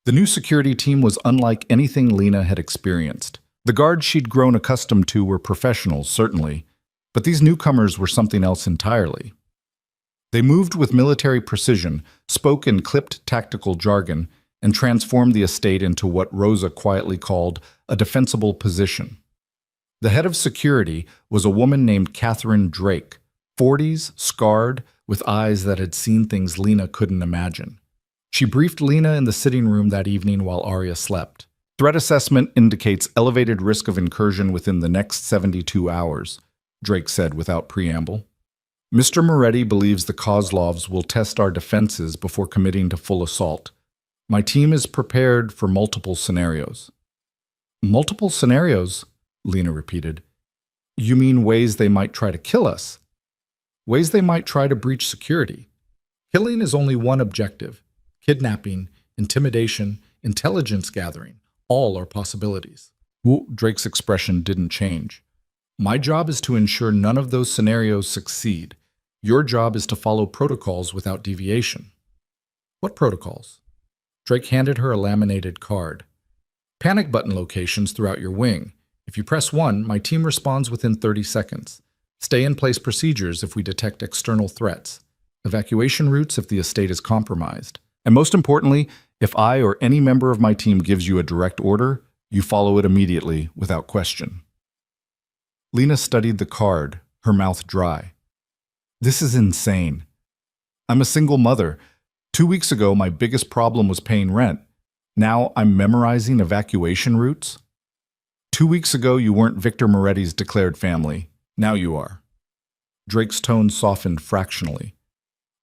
The new security team was unlike anything Lena had experienced. The guards she'd grown accustomed to were professionals, certainly, but these newcomers were something else entirely. They moved with military precision, spoke in clipped tactical jargon, and transformed the estate into what Rosa quietly called a defensible position. The head of security was a woman named Catherine Drake, 40s, scarred, with eyes that had seen things Lena couldn't imagine. She briefed Lena in the sitting room that evening while Arya slept. Threat assessment indicates elevated risk of incursion within the next 72 hours, Drake said without preamble. Mr. Moretti believes the Kozlovs will test our defenses before committing to full assault. My team is prepared for multiple scenarios. Multiple scenarios? Lena repeated. You mean ways they might try to kill us? Ways they might try to breach security. Killing is only one objective. Kidnapping, intimidation, intelligence gathering, all are possibilities. Drake's expression didn't change. My job is to ensure none of those scenarios succeed. Your job is to follow protocols without deviation. What protocols? Drake handed her a laminated card. Panic button locations throughout your wing. If you press 1, my team responds within 30 seconds. Stay-in-place procedures if we detect external threats. Evacuation routes if the estate is compromised. And most importantly, if I or any member of my team gives you a direct order, you follow it immediately, without question. Lena studied the card, her mouth dry. This is insane. I'm a single mother. 2 weeks ago, my biggest problem was paying rent. Now I'm memorizing evacuation routes? 2 weeks ago, you weren't Victor Moretti's declared family. Now you are. Drake's tone softened fractionally.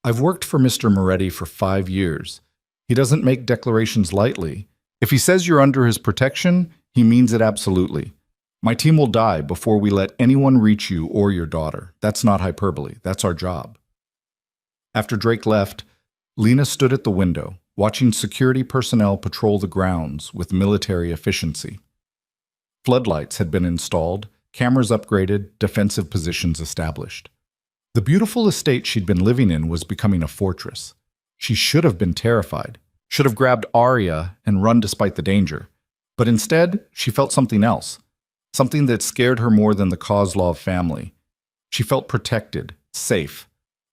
I've worked for Mr. Moretti for 5 years. He doesn't make declarations lightly. If he says you're under his protection, he means it absolutely. My team will die before we let anyone reach you or your daughter. That's not hyperbole. That's our job. After Drake left, Lena stood at the window, watching security personnel patrol the grounds with military efficiency. Floodlights had been installed, cameras upgraded, defensive positions established. The beautiful estate she'd been living in was becoming a fortress. She should have been terrified, should have grabbed Arya and run despite the danger. But instead, she felt something else, something that scared her more than the Kozlov family. She felt protected, safe.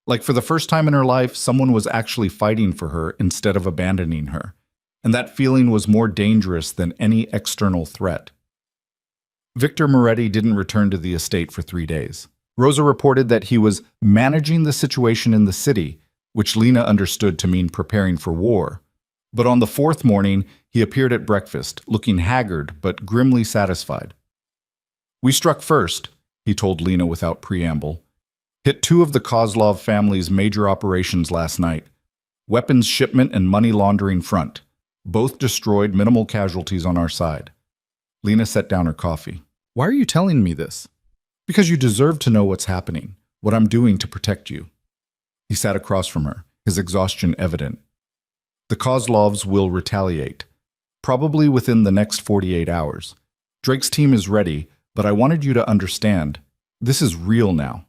Like for the first time in her life, someone was actually fighting for her instead of abandoning her. And that feeling was more dangerous than any external threat. Victor Moretti didn't return to the estate for 3 days. Rosa reported that he was managing the situation in the city, which Lena understood to mean preparing for war. But on the 4th morning, he appeared at breakfast, looking haggard but grimly satisfied. "We struck first," he told Lena without preamble. "Hit 2 of the Kozlov family's major operations last night. Weapons shipment and money laundering front. Both destroyed, minimal casualties on our side." Lena set down her coffee. "Why are you telling me this?" "Because you deserve to know what's happening, what I'm doing to protect you." He sat across from her, his exhaustion evident. "The Kozlovs will retaliate, probably within the next 48 hours. Drake's team is ready, but I wanted you to understand, this is real now.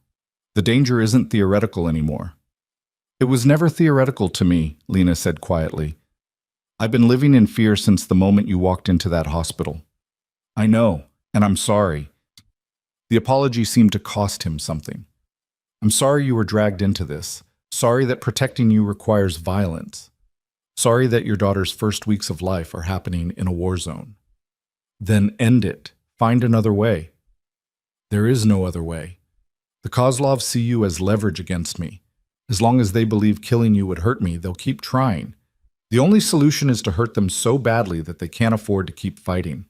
The danger isn't theoretical anymore." "It was never theoretical to me," Lena said quietly. "I've been living in fear since the moment you walked into that hospital." "I know, and I'm sorry." The apology seemed to cost him something. "I'm sorry you were dragged into this. Sorry that protecting you requires violence. Sorry that your daughter's first weeks of life are happening in a war zone." "Then end it. Find another way." "There is no other way. The Kozlovs see you as leverage against me. As long as they believe killing you would hurt me, they'll keep trying. The only solution is to hurt them so badly that they can't afford to keep fighting."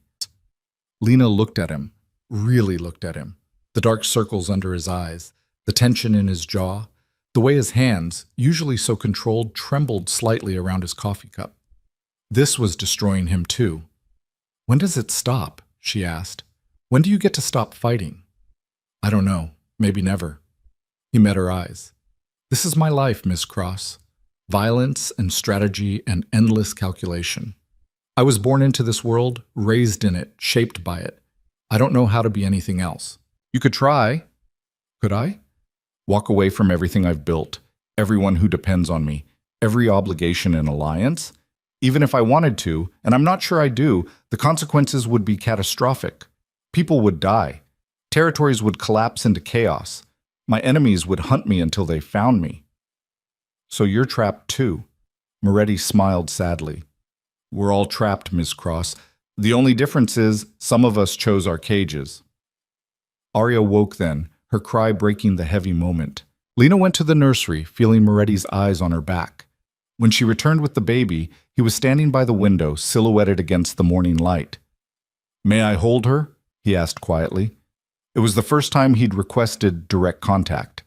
Lena looked at him, really looked at him. The dark circles under his eyes, the tension in his jaw, the way his hands, usually so controlled, trembled slightly around his coffee cup. This was destroying him too. "When does it stop?" she asked. "When do you get to stop fighting?" "I don't know. Maybe never." He met her eyes. "This is my life, Miss Cross. Violence and strategy and endless calculation. I was born into this world, raised in it, shaped by it. I don't know how to be anything else. You could try." "Could I?" "Walk away from everything I've built, everyone who depends on me, every obligation and alliance? Even if I wanted to, and I'm not sure I do, the consequences would be catastrophic. People would die. Territories would collapse into chaos. My enemies would hunt me until they found me." "So you're trapped too." Moretti smiled sadly. "We're all trapped, Miss Cross. The only difference is some of us chose our cages." Arya woke then, her cry breaking the heavy moment. Lena went to the nursery, feeling Moretti's eyes on her back. When she returned with the baby, he was standing by the window, silhouetted against the morning light. "May I hold her?" he asked quietly. It was the first time he'd requested direct contact.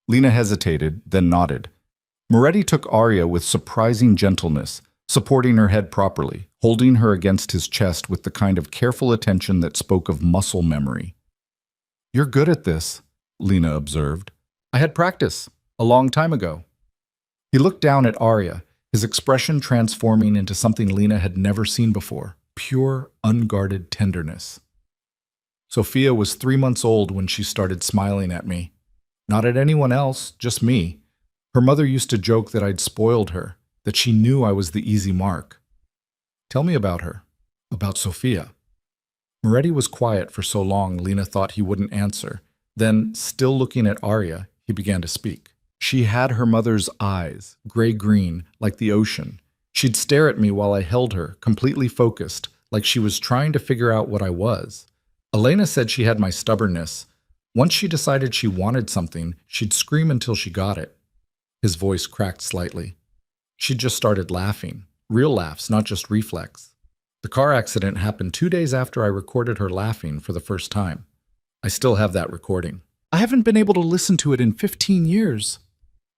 Lena hesitated, then nodded. Moretti took Arya with surprising gentleness, supporting her head properly, holding her against his chest with the kind of careful attention that spoke of muscle memory. "You're good at this," Lena observed. "I had practice, a long time ago." He looked down at Arya, his expression transforming into something Lena had never seen before, pure, unguarded tenderness. "Sophia was 3 months old when she started smiling at me. Not at anyone else, just me. Her mother used to joke that I'd spoiled her, that she knew I was the easy mark." "Tell me about her, about Sophia." Moretti was quiet for so long Lena thought he wouldn't answer. Then, still looking at Arya, he began to speak. "She had her mother's eyes, gray-green, like the ocean. She'd stare at me while I held her, completely focused, like she was trying to figure out what I was. Elena said she had my stubbornness. Once she decided she wanted something, she'd scream until she got it." His voice cracked slightly. "She just started laughing. Real laughs, not just reflex. The car accident happened 2 days after I recorded her laughing for the first time. I still have that recording. I haven't been able to listen to it in 15 years.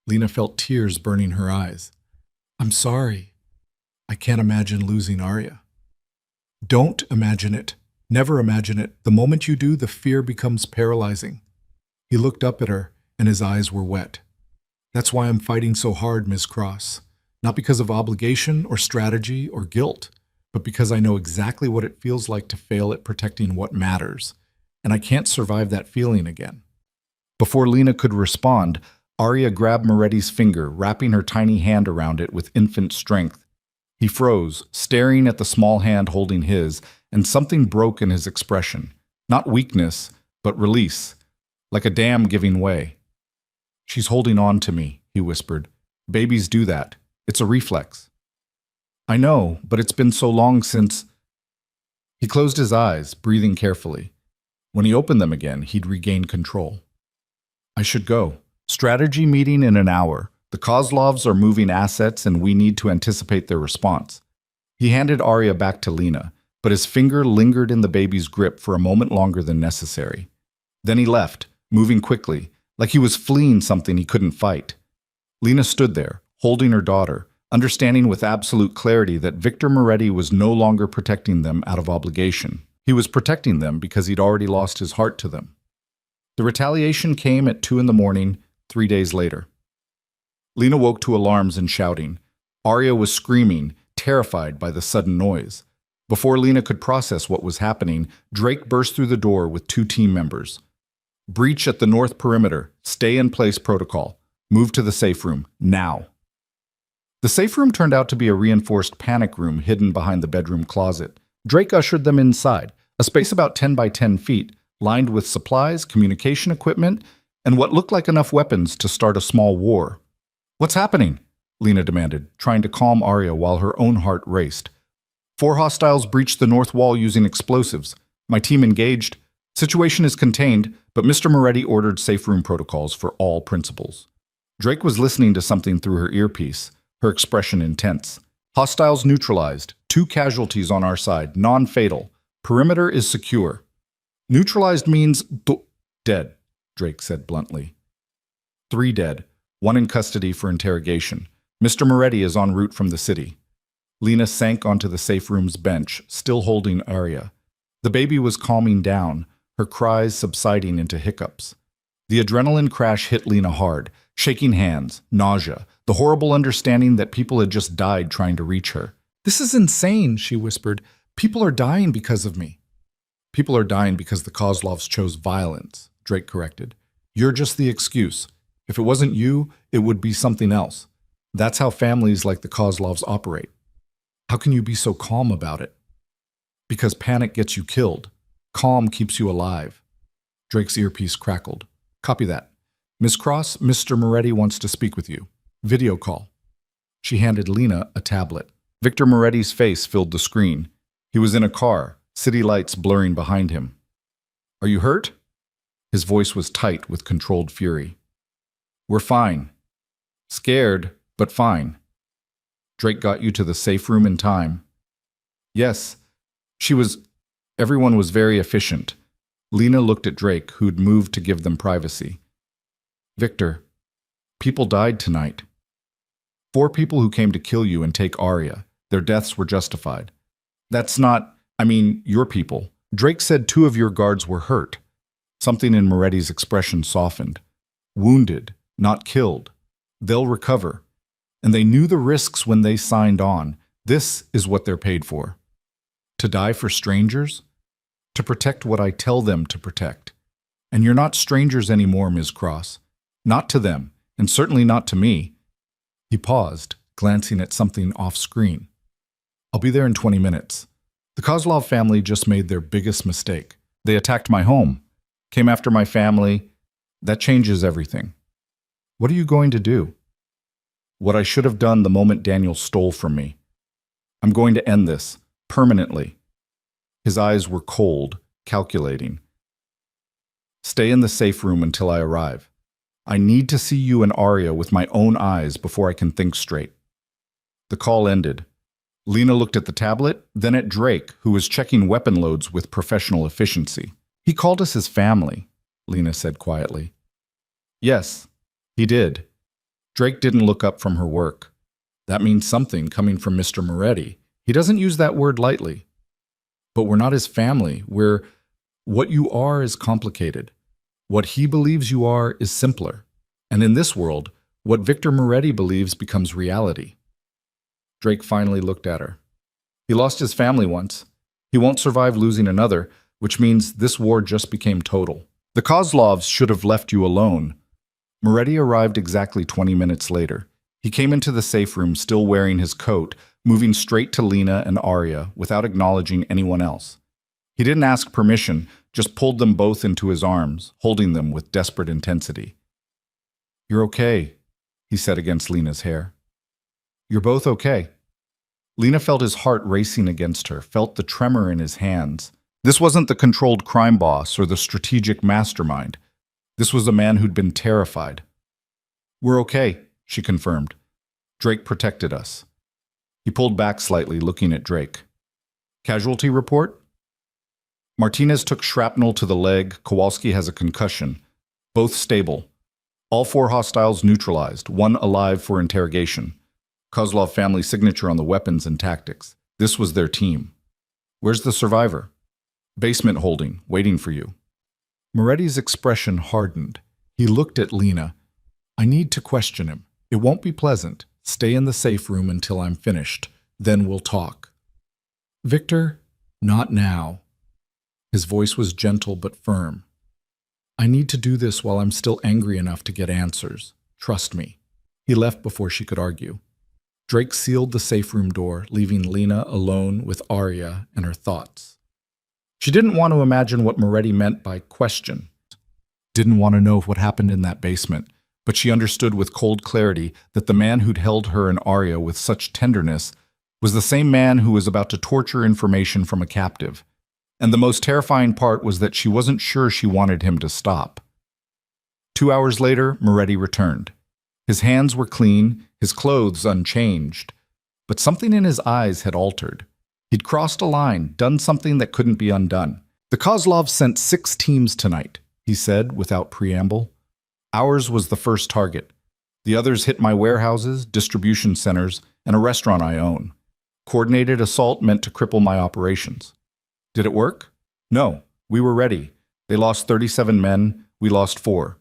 Lena felt tears burning her eyes. "I'm sorry. I can't imagine losing Arya." "Don't imagine it. Never imagine it. The moment you do, the fear becomes paralyzing." He looked up at her, and his eyes were wet. "That's why I'm fighting so hard, Miss Cross. Not because of obligation or strategy or guilt, but because I know exactly what it feels like to fail at protecting what matters, and I can't survive that feeling again." Before Lena could respond, Arya grabbed Moretti's finger, wrapping her tiny hand around it with infant strength. He froze, staring at the small hand holding his, and something broke in his expression. Not weakness, but release, like a dam giving way. She's holding on to me, he whispered. Babies do that. It's a reflex. I know, but it's been so long since... He closed his eyes, breathing carefully. When he opened them again, he'd regained control. I should go. Strategy meeting in an hour. The Kozlovs are moving assets and we need to anticipate their response. He handed Arya back to Lena, but his finger lingered in the baby's grip for a moment longer than necessary. Then he left, moving quickly, like he was fleeing something he couldn't fight. Lena stood there, holding her daughter, understanding with absolute clarity that Victor Moretti was no longer protecting them out of obligation. He was protecting them because he'd already lost his heart to them. The retaliation came at 2 a.m, 3 days later. Lena woke to alarms and shouting. Arya was screaming, terrified by the sudden noise. Before Lena could process what was happening, Drake burst through the door with 2 team members. Breach at the north perimeter. Stay in place protocol. Move to the safe room, now. The safe room turned out to be a reinforced panic room hidden behind the bedroom closet. Drake ushered them inside, a space about 10 by 10 feet, lined with supplies, communication equipment, and what looked like enough weapons to start a small war. What's happening? Lena demanded, trying to calm Arya while her own heart raced. 4 hostiles breached the north wall using explosives. My team engaged. Situation is contained, but Mr. Moretti ordered safe room protocols for all principals. Drake was listening to something through her earpiece, her expression intense. Hostiles neutralized. 2 casualties on our side, non-fatal. Perimeter is secure. Neutralized means dead, Drake said bluntly. 3 dead, 1 in custody for interrogation. Mr. Moretti is en route from the city. Lena sank onto the safe room's bench, still holding Arya. The baby was calming down, her cries subsiding into hiccups. The adrenaline crash hit Lena hard, shaking hands, nausea, the horrible understanding that people had just died trying to reach her. This is insane, she whispered. People are dying because of me. People are dying because the Kozlovs chose violence, Drake corrected. You're just the excuse. If it wasn't you, it would be something else. That's how families like the Kozlovs operate. How can you be so calm about it? Because panic gets you killed. Calm keeps you alive. Drake's earpiece crackled. Copy that. Miss Cross, Mr. Moretti wants to speak with you. Video call. She handed Lena a tablet. Victor Moretti's face filled the screen. He was in a car, city lights blurring behind him. Are you hurt? His voice was tight with controlled fury. We're fine. Scared, but fine. Drake got you to the safe room in time. Yes, everyone was very efficient. Lena looked at Drake, who'd moved to give them privacy. Victor, people died tonight. 4 people who came to kill you and take Arya. Their deaths were justified. That's not, your people. Drake said 2 of your guards were hurt. Something in Moretti's expression softened. Wounded, not killed. They'll recover. And they knew the risks when they signed on. This is what they're paid for. To die for strangers? To protect what I tell them to protect. And you're not strangers anymore, Ms. Cross. Not to them, and certainly not to me. He paused, glancing at something off-screen. I'll be there in 20 minutes. The Kozlov family just made their biggest mistake. They attacked my home, came after my family. That changes everything. What are you going to do? What I should have done the moment Daniel stole from me. I'm going to end this, permanently. His eyes were cold, calculating. Stay in the safe room until I arrive. I need to see you and Arya with my own eyes before I can think straight. The call ended. Lena looked at the tablet, then at Drake, who was checking weapon loads with professional efficiency. He called us his family, Lena said quietly. Yes, he did. Drake didn't look up from her work. That means something coming from Mr. Moretti. He doesn't use that word lightly. But we're not his family. What you are is complicated. What he believes you are is simpler. And in this world, what Victor Moretti believes becomes reality. Drake finally looked at her. He lost his family once. He won't survive losing another, which means this war just became total. The Kozlovs should have left you alone. Moretti arrived exactly 20 minutes later. He came into the safe room still wearing his coat, moving straight to Lena and Arya without acknowledging anyone else. He didn't ask permission, just pulled them both into his arms, holding them with desperate intensity. You're okay, he said against Lena's hair. You're both okay. Lena felt his heart racing against her, felt the tremor in his hands. This wasn't the controlled crime boss or the strategic mastermind. This was a man who'd been terrified. We're okay, she confirmed. Drake protected us. He pulled back slightly, looking at Drake. Casualty report? Martinez took shrapnel to the leg. Kowalski has a concussion. Both stable. All 4 hostiles neutralized, 1 alive for interrogation. Kozlov family signature on the weapons and tactics. This was their team. Where's the survivor? Basement holding, waiting for you. Moretti's expression hardened. He looked at Lena. I need to question him. It won't be pleasant. Stay in the safe room until I'm finished. Then we'll talk. Victor, not now. His voice was gentle but firm. I need to do this while I'm still angry enough to get answers. Trust me. He left before she could argue. Drake sealed the safe room door, leaving Lena alone with Arya and her thoughts. She didn't want to imagine what Moretti meant by question. Didn't want to know what happened in that basement, but she understood with cold clarity that the man who'd held her and Arya with such tenderness was the same man who was about to torture information from a captive. And the most terrifying part was that she wasn't sure she wanted him to stop. 2 hours later, Moretti returned. His hands were clean, his clothes unchanged, but something in his eyes had altered. He'd crossed a line, done something that couldn't be undone. The Kozlovs sent 6 teams tonight, he said without preamble. Ours was the first target. The others hit my warehouses, distribution centers, and a restaurant I own. Coordinated assault meant to cripple my operations. Did it work? No, we were ready. They lost 37 men, we lost 4.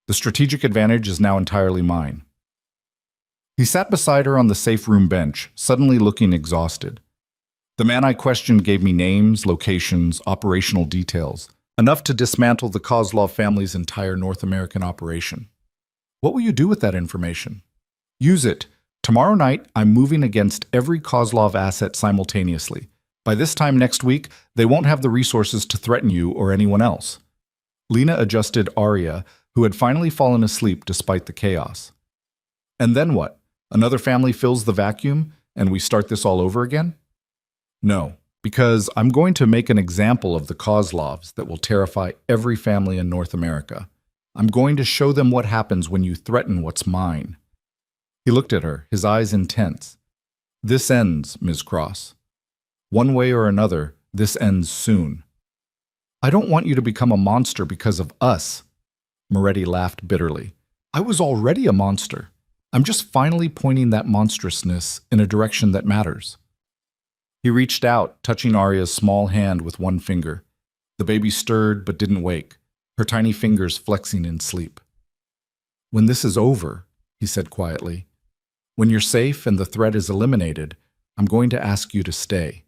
The strategic advantage is now entirely mine. He sat beside her on the safe room bench, suddenly looking exhausted. The man I questioned gave me names, locations, operational details, enough to dismantle the Kozlov family's entire North American operation. What will you do with that information? Use it. Tomorrow night, I'm moving against every Kozlov asset simultaneously. By this time next week, they won't have the resources to threaten you or anyone else. Lena adjusted Arya, who had finally fallen asleep despite the chaos. And then what? Another family fills the vacuum, and we start this all over again? No, because I'm going to make an example of the Kozlovs that will terrify every family in North America. I'm going to show them what happens when you threaten what's mine. He looked at her, his eyes intense. This ends, Ms. Cross. One way or another, this ends soon. I don't want you to become a monster because of us. Moretti laughed bitterly. I was already a monster. I'm just finally pointing that monstrousness in a direction that matters. He reached out, touching Arya's small hand with one finger. The baby stirred but didn't wake, her tiny fingers flexing in sleep. When this is over, he said quietly, when you're safe and the threat is eliminated, I'm going to ask you to stay.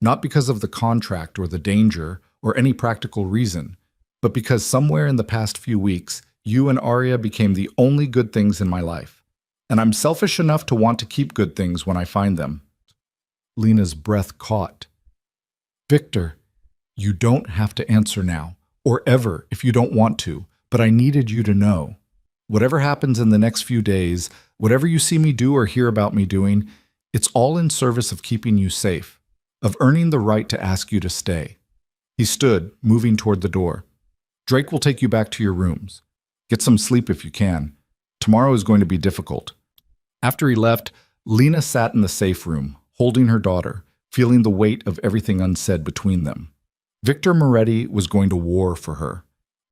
Not because of the contract or the danger or any practical reason, but because somewhere in the past few weeks, you and Arya became the only good things in my life. And I'm selfish enough to want to keep good things when I find them. Lena's breath caught. Victor, you don't have to answer now, or ever if you don't want to, but I needed you to know. Whatever happens in the next few days, whatever you see me do or hear about me doing, it's all in service of keeping you safe, of earning the right to ask you to stay. He stood, moving toward the door. Drake will take you back to your rooms. Get some sleep if you can. Tomorrow is going to be difficult. After he left, Lena sat in the safe room, holding her daughter, feeling the weight of everything unsaid between them. Victor Moretti was going to war for her,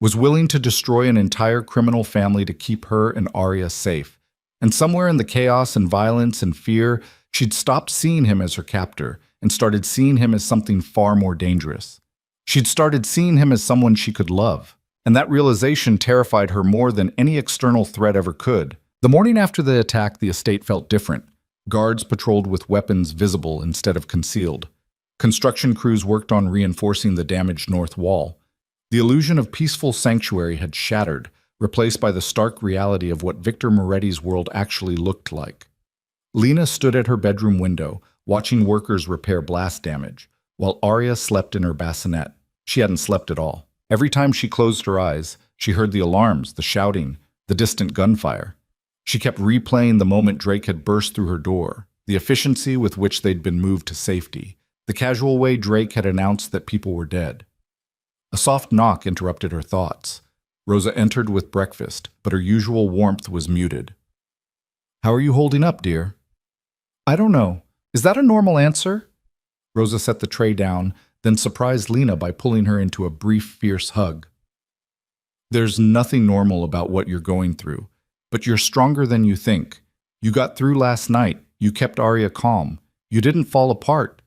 was willing to destroy an entire criminal family to keep her and Arya safe. And somewhere in the chaos and violence and fear, she'd stopped seeing him as her captor and started seeing him as something far more dangerous. She'd started seeing him as someone she could love, and that realization terrified her more than any external threat ever could. The morning after the attack, the estate felt different. Guards patrolled with weapons visible instead of concealed. Construction crews worked on reinforcing the damaged north wall. The illusion of peaceful sanctuary had shattered, replaced by the stark reality of what Victor Moretti's world actually looked like. Lena stood at her bedroom window, watching workers repair blast damage, while Arya slept in her bassinet. She hadn't slept at all. Every time she closed her eyes, she heard the alarms, the shouting, the distant gunfire. She kept replaying the moment Drake had burst through her door, the efficiency with which they'd been moved to safety, the casual way Drake had announced that people were dead. A soft knock interrupted her thoughts. Rosa entered with breakfast, but her usual warmth was muted. "How are you holding up, dear?" "I don't know. Is that a normal answer?" Rosa set the tray down, then surprised Lena by pulling her into a brief, fierce hug. "There's nothing normal about what you're going through, but you're stronger than you think. You got through last night. You kept Arya calm. You didn't fall apart."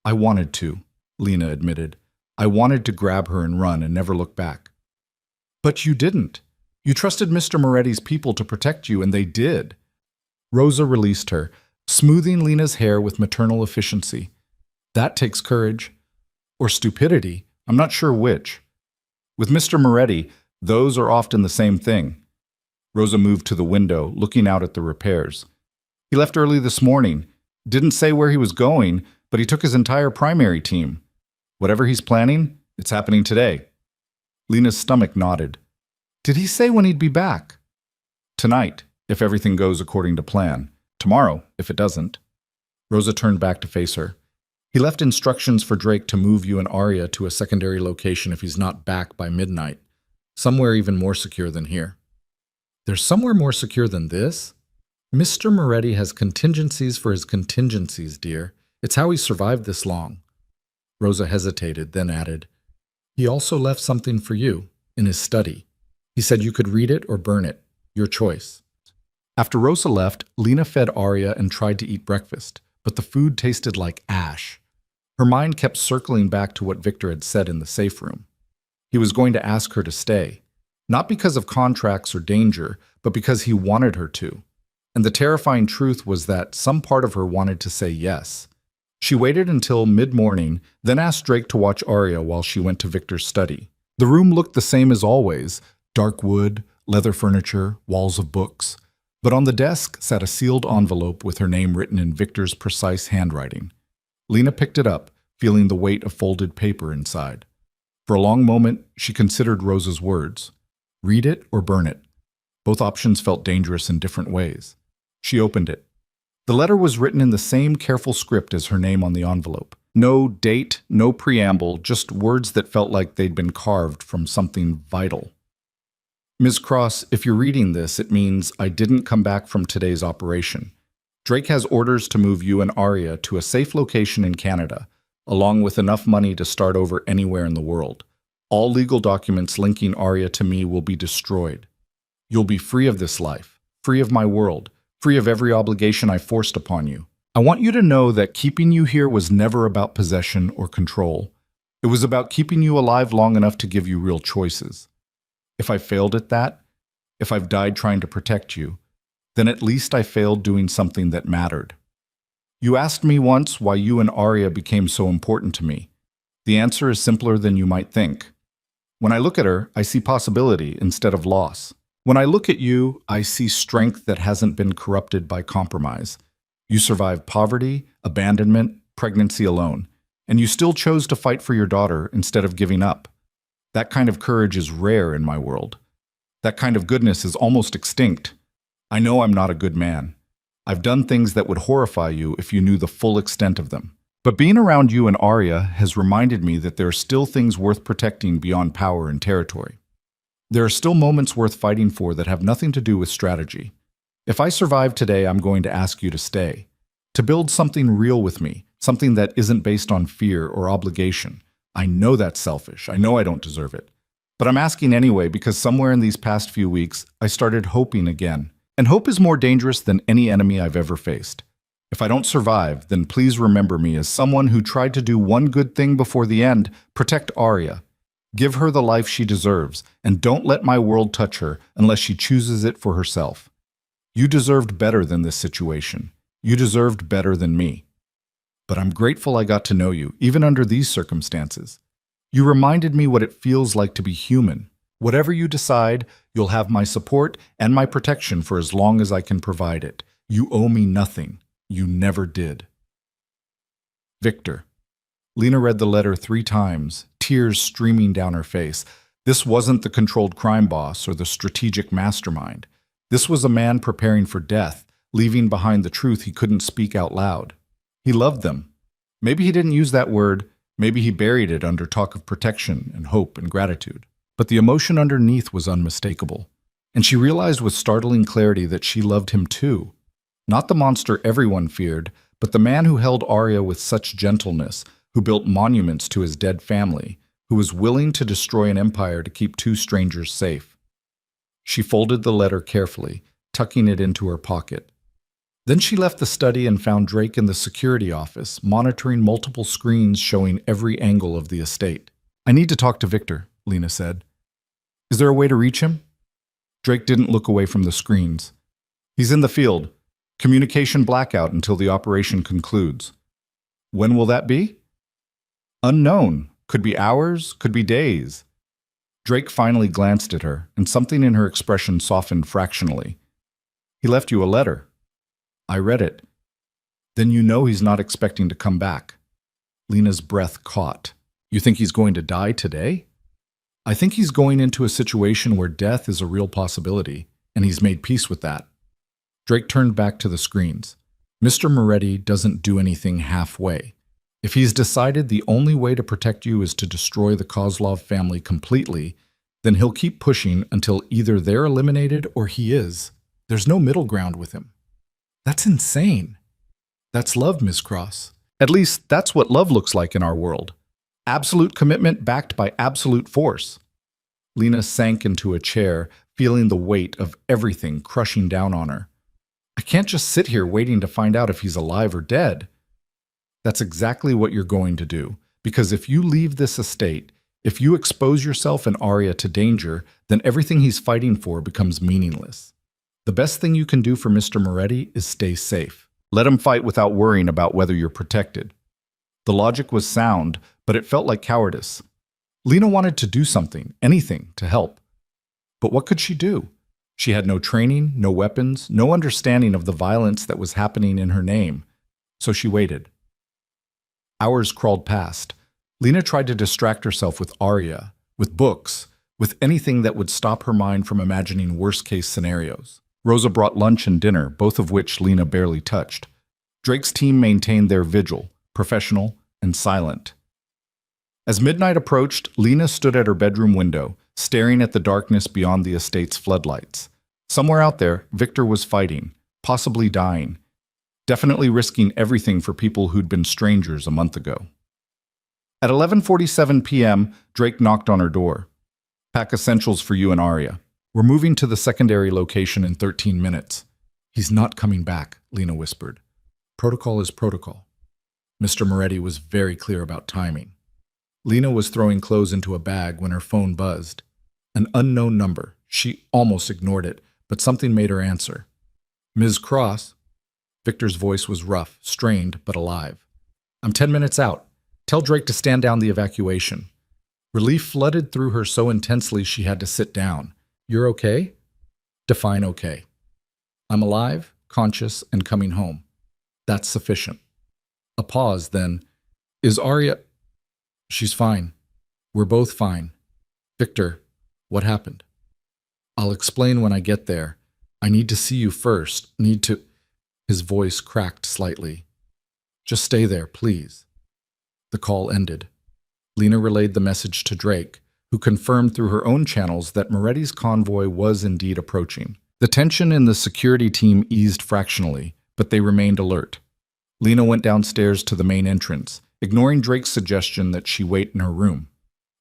"I wanted to," Lena admitted. "I wanted to grab her and run and never look back." "But you didn't. You trusted Mr. Moretti's people to protect you, and they did." Rosa released her, smoothing Lena's hair with maternal efficiency. "That takes courage. Or stupidity. I'm not sure which. With Mr. Moretti, those are often the same thing." Rosa moved to the window, looking out at the repairs. "He left early this morning. Didn't say where he was going, but he took his entire primary team. Whatever he's planning, it's happening today." Lena's stomach nodded. "Did he say when he'd be back?" "Tonight, if everything goes according to plan. Tomorrow, if it doesn't." Rosa turned back to face her. "He left instructions for Drake to move you and Arya to a secondary location if he's not back by midnight. Somewhere even more secure than here." "There's somewhere more secure than this?" "Mr. Moretti has contingencies for his contingencies, dear. It's how he survived this long." Rosa hesitated, then added, "He also left something for you, in his study. He said you could read it or burn it. Your choice." After Rosa left, Lena fed Arya and tried to eat breakfast, but the food tasted like ash. Her mind kept circling back to what Victor had said in the safe room. He was going to ask her to stay, not because of contracts or danger, but because he wanted her to. And the terrifying truth was that some part of her wanted to say yes. She waited until mid-morning, then asked Drake to watch Arya while she went to Victor's study. The room looked the same as always, dark wood, leather furniture, walls of books. But on the desk sat a sealed envelope with her name written in Victor's precise handwriting. Lena picked it up, feeling the weight of folded paper inside. For a long moment, she considered Rosa's words. Read it or burn it. Both options felt dangerous in different ways. She opened it. The letter was written in the same careful script as her name on the envelope. No date, no preamble, just words that felt like they'd been carved from something vital. "Ms. Cross, if you're reading this, it means I didn't come back from today's operation. Drake has orders to move you and Arya to a safe location in Canada, along with enough money to start over anywhere in the world. All legal documents linking Arya to me will be destroyed. You'll be free of this life, free of my world, free of every obligation I forced upon you. I want you to know that keeping you here was never about possession or control. It was about keeping you alive long enough to give you real choices. If I failed at that, if I've died trying to protect you, then at least I failed doing something that mattered. You asked me once why you and Arya became so important to me. The answer is simpler than you might think. When I look at her, I see possibility instead of loss. When I look at you, I see strength that hasn't been corrupted by compromise. You survived poverty, abandonment, pregnancy alone, and you still chose to fight for your daughter instead of giving up. That kind of courage is rare in my world. That kind of goodness is almost extinct. I know I'm not a good man. I've done things that would horrify you if you knew the full extent of them. But being around you and Arya has reminded me that there are still things worth protecting beyond power and territory. There are still moments worth fighting for that have nothing to do with strategy. If I survive today, I'm going to ask you to stay, to build something real with me, something that isn't based on fear or obligation. I know that's selfish. I know I don't deserve it. But I'm asking anyway because somewhere in these past few weeks, I started hoping again. And hope is more dangerous than any enemy I've ever faced. If I don't survive, then please remember me as someone who tried to do one good thing before the end, protect Arya. Give her the life she deserves, and don't let my world touch her unless she chooses it for herself. You deserved better than this situation. You deserved better than me. But I'm grateful I got to know you, even under these circumstances. You reminded me what it feels like to be human. Whatever you decide, you'll have my support and my protection for as long as I can provide it. You owe me nothing. You never did. Victor. Lena read the letter 3 times, tears streaming down her face. This wasn't the controlled crime boss or the strategic mastermind. This was a man preparing for death, leaving behind the truth he couldn't speak out loud. He loved them. Maybe he didn't use that word, maybe he buried it under talk of protection and hope and gratitude. But the emotion underneath was unmistakable. And she realized with startling clarity that she loved him too. Not the monster everyone feared, but the man who held Arya with such gentleness, who built monuments to his dead family, who was willing to destroy an empire to keep two strangers safe. She folded the letter carefully, tucking it into her pocket. Then she left the study and found Drake in the security office, monitoring multiple screens showing every angle of the estate. "I need to talk to Victor," Lena said. "Is there a way to reach him?" Drake didn't look away from the screens. "He's in the field. Communication blackout until the operation concludes." "When will that be?" "Unknown. Could be hours, could be days." Drake finally glanced at her, and something in her expression softened fractionally. "He left you a letter." "I read it." "Then you know he's not expecting to come back." Lena's breath caught. "You think he's going to die today?" "I think he's going into a situation where death is a real possibility, and he's made peace with that." Drake turned back to the screens. Mr. Moretti doesn't do anything halfway. If he's decided the only way to protect you is to destroy the Kozlov family completely, then he'll keep pushing until either they're eliminated or he is. There's no middle ground with him. That's insane. That's love, Miss Cross. At least that's what love looks like in our world. Absolute commitment backed by absolute force. Lena sank into a chair, feeling the weight of everything crushing down on her. "I can't just sit here waiting to find out if he's alive or dead." "That's exactly what you're going to do, because if you leave this estate, if you expose yourself and Arya to danger, then everything he's fighting for becomes meaningless. The best thing you can do for Mr. Moretti is stay safe. Let him fight without worrying about whether you're protected." The logic was sound, but it felt like cowardice. Lena wanted to do something, anything, to help. But what could she do? She had no training, no weapons, no understanding of the violence that was happening in her name. So she waited. Hours crawled past. Lena tried to distract herself with Arya, with books, with anything that would stop her mind from imagining worst-case scenarios. Rosa brought lunch and dinner, both of which Lena barely touched. Drake's team maintained their vigil, professional and silent. As midnight approached, Lena stood at her bedroom window, staring at the darkness beyond the estate's floodlights. Somewhere out there, Victor was fighting, possibly dying, definitely risking everything for people who'd been strangers a month ago. At 11:47 p.m., Drake knocked on her door. "Pack essentials for you and Arya. We're moving to the secondary location in 13 minutes. "He's not coming back," Lena whispered. "Protocol is protocol." Mr. Moretti was very clear about timing. Lena was throwing clothes into a bag when her phone buzzed. An unknown number. She almost ignored it, but something made her answer. "Ms. Cross?" Victor's voice was rough, strained, but alive. "I'm 10 minutes out. Tell Drake to stand down the evacuation." Relief flooded through her so intensely she had to sit down. "You're okay?" "Define okay." "I'm alive, conscious, and coming home. That's sufficient." A pause, then. "Is Arya—" "She's fine. We're both fine." "Victor, what happened?" "I'll explain when I get there. I need to see you first. Need to—" His voice cracked slightly. "Just stay there, please." The call ended. Lena relayed the message to Drake, who confirmed through her own channels that Moretti's convoy was indeed approaching. The tension in the security team eased fractionally, but they remained alert. Lena went downstairs to the main entrance, ignoring Drake's suggestion that she wait in her room.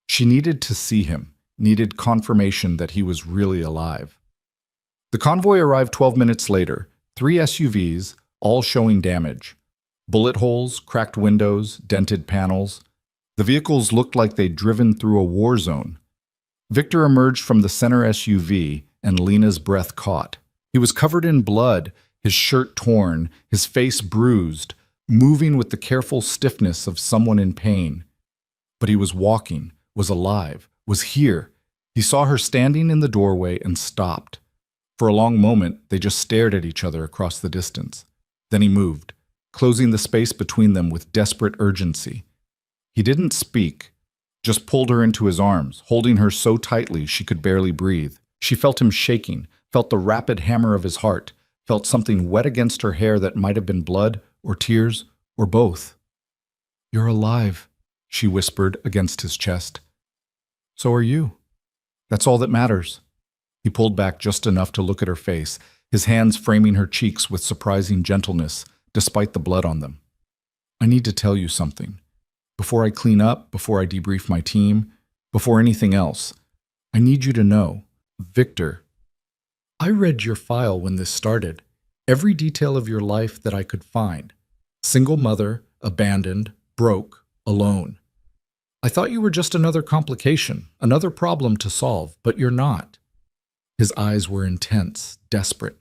She needed to see him, needed confirmation that he was really alive. The convoy arrived 12 minutes later, 3 SUVs, all showing damage. Bullet holes, cracked windows, dented panels. The vehicles looked like they'd driven through a war zone. Victor emerged from the center SUV, and Lena's breath caught. He was covered in blood, his shirt torn, his face bruised, moving with the careful stiffness of someone in pain. But he was walking, was alive, was here. He saw her standing in the doorway and stopped. For a long moment, they just stared at each other across the distance. Then he moved, closing the space between them with desperate urgency. He didn't speak, just pulled her into his arms, holding her so tightly she could barely breathe. She felt him shaking, felt the rapid hammer of his heart, felt something wet against her hair that might have been blood or tears or both. "You're alive," she whispered against his chest. "So are you. That's all that matters." He pulled back just enough to look at her face, his hands framing her cheeks with surprising gentleness, despite the blood on them. "I need to tell you something. Before I clean up, before I debrief my team, before anything else, I need you to know, Victor, I read your file when this started. Every detail of your life that I could find. Single mother, abandoned, broke, alone. I thought you were just another complication, another problem to solve, but you're not." His eyes were intense, desperate.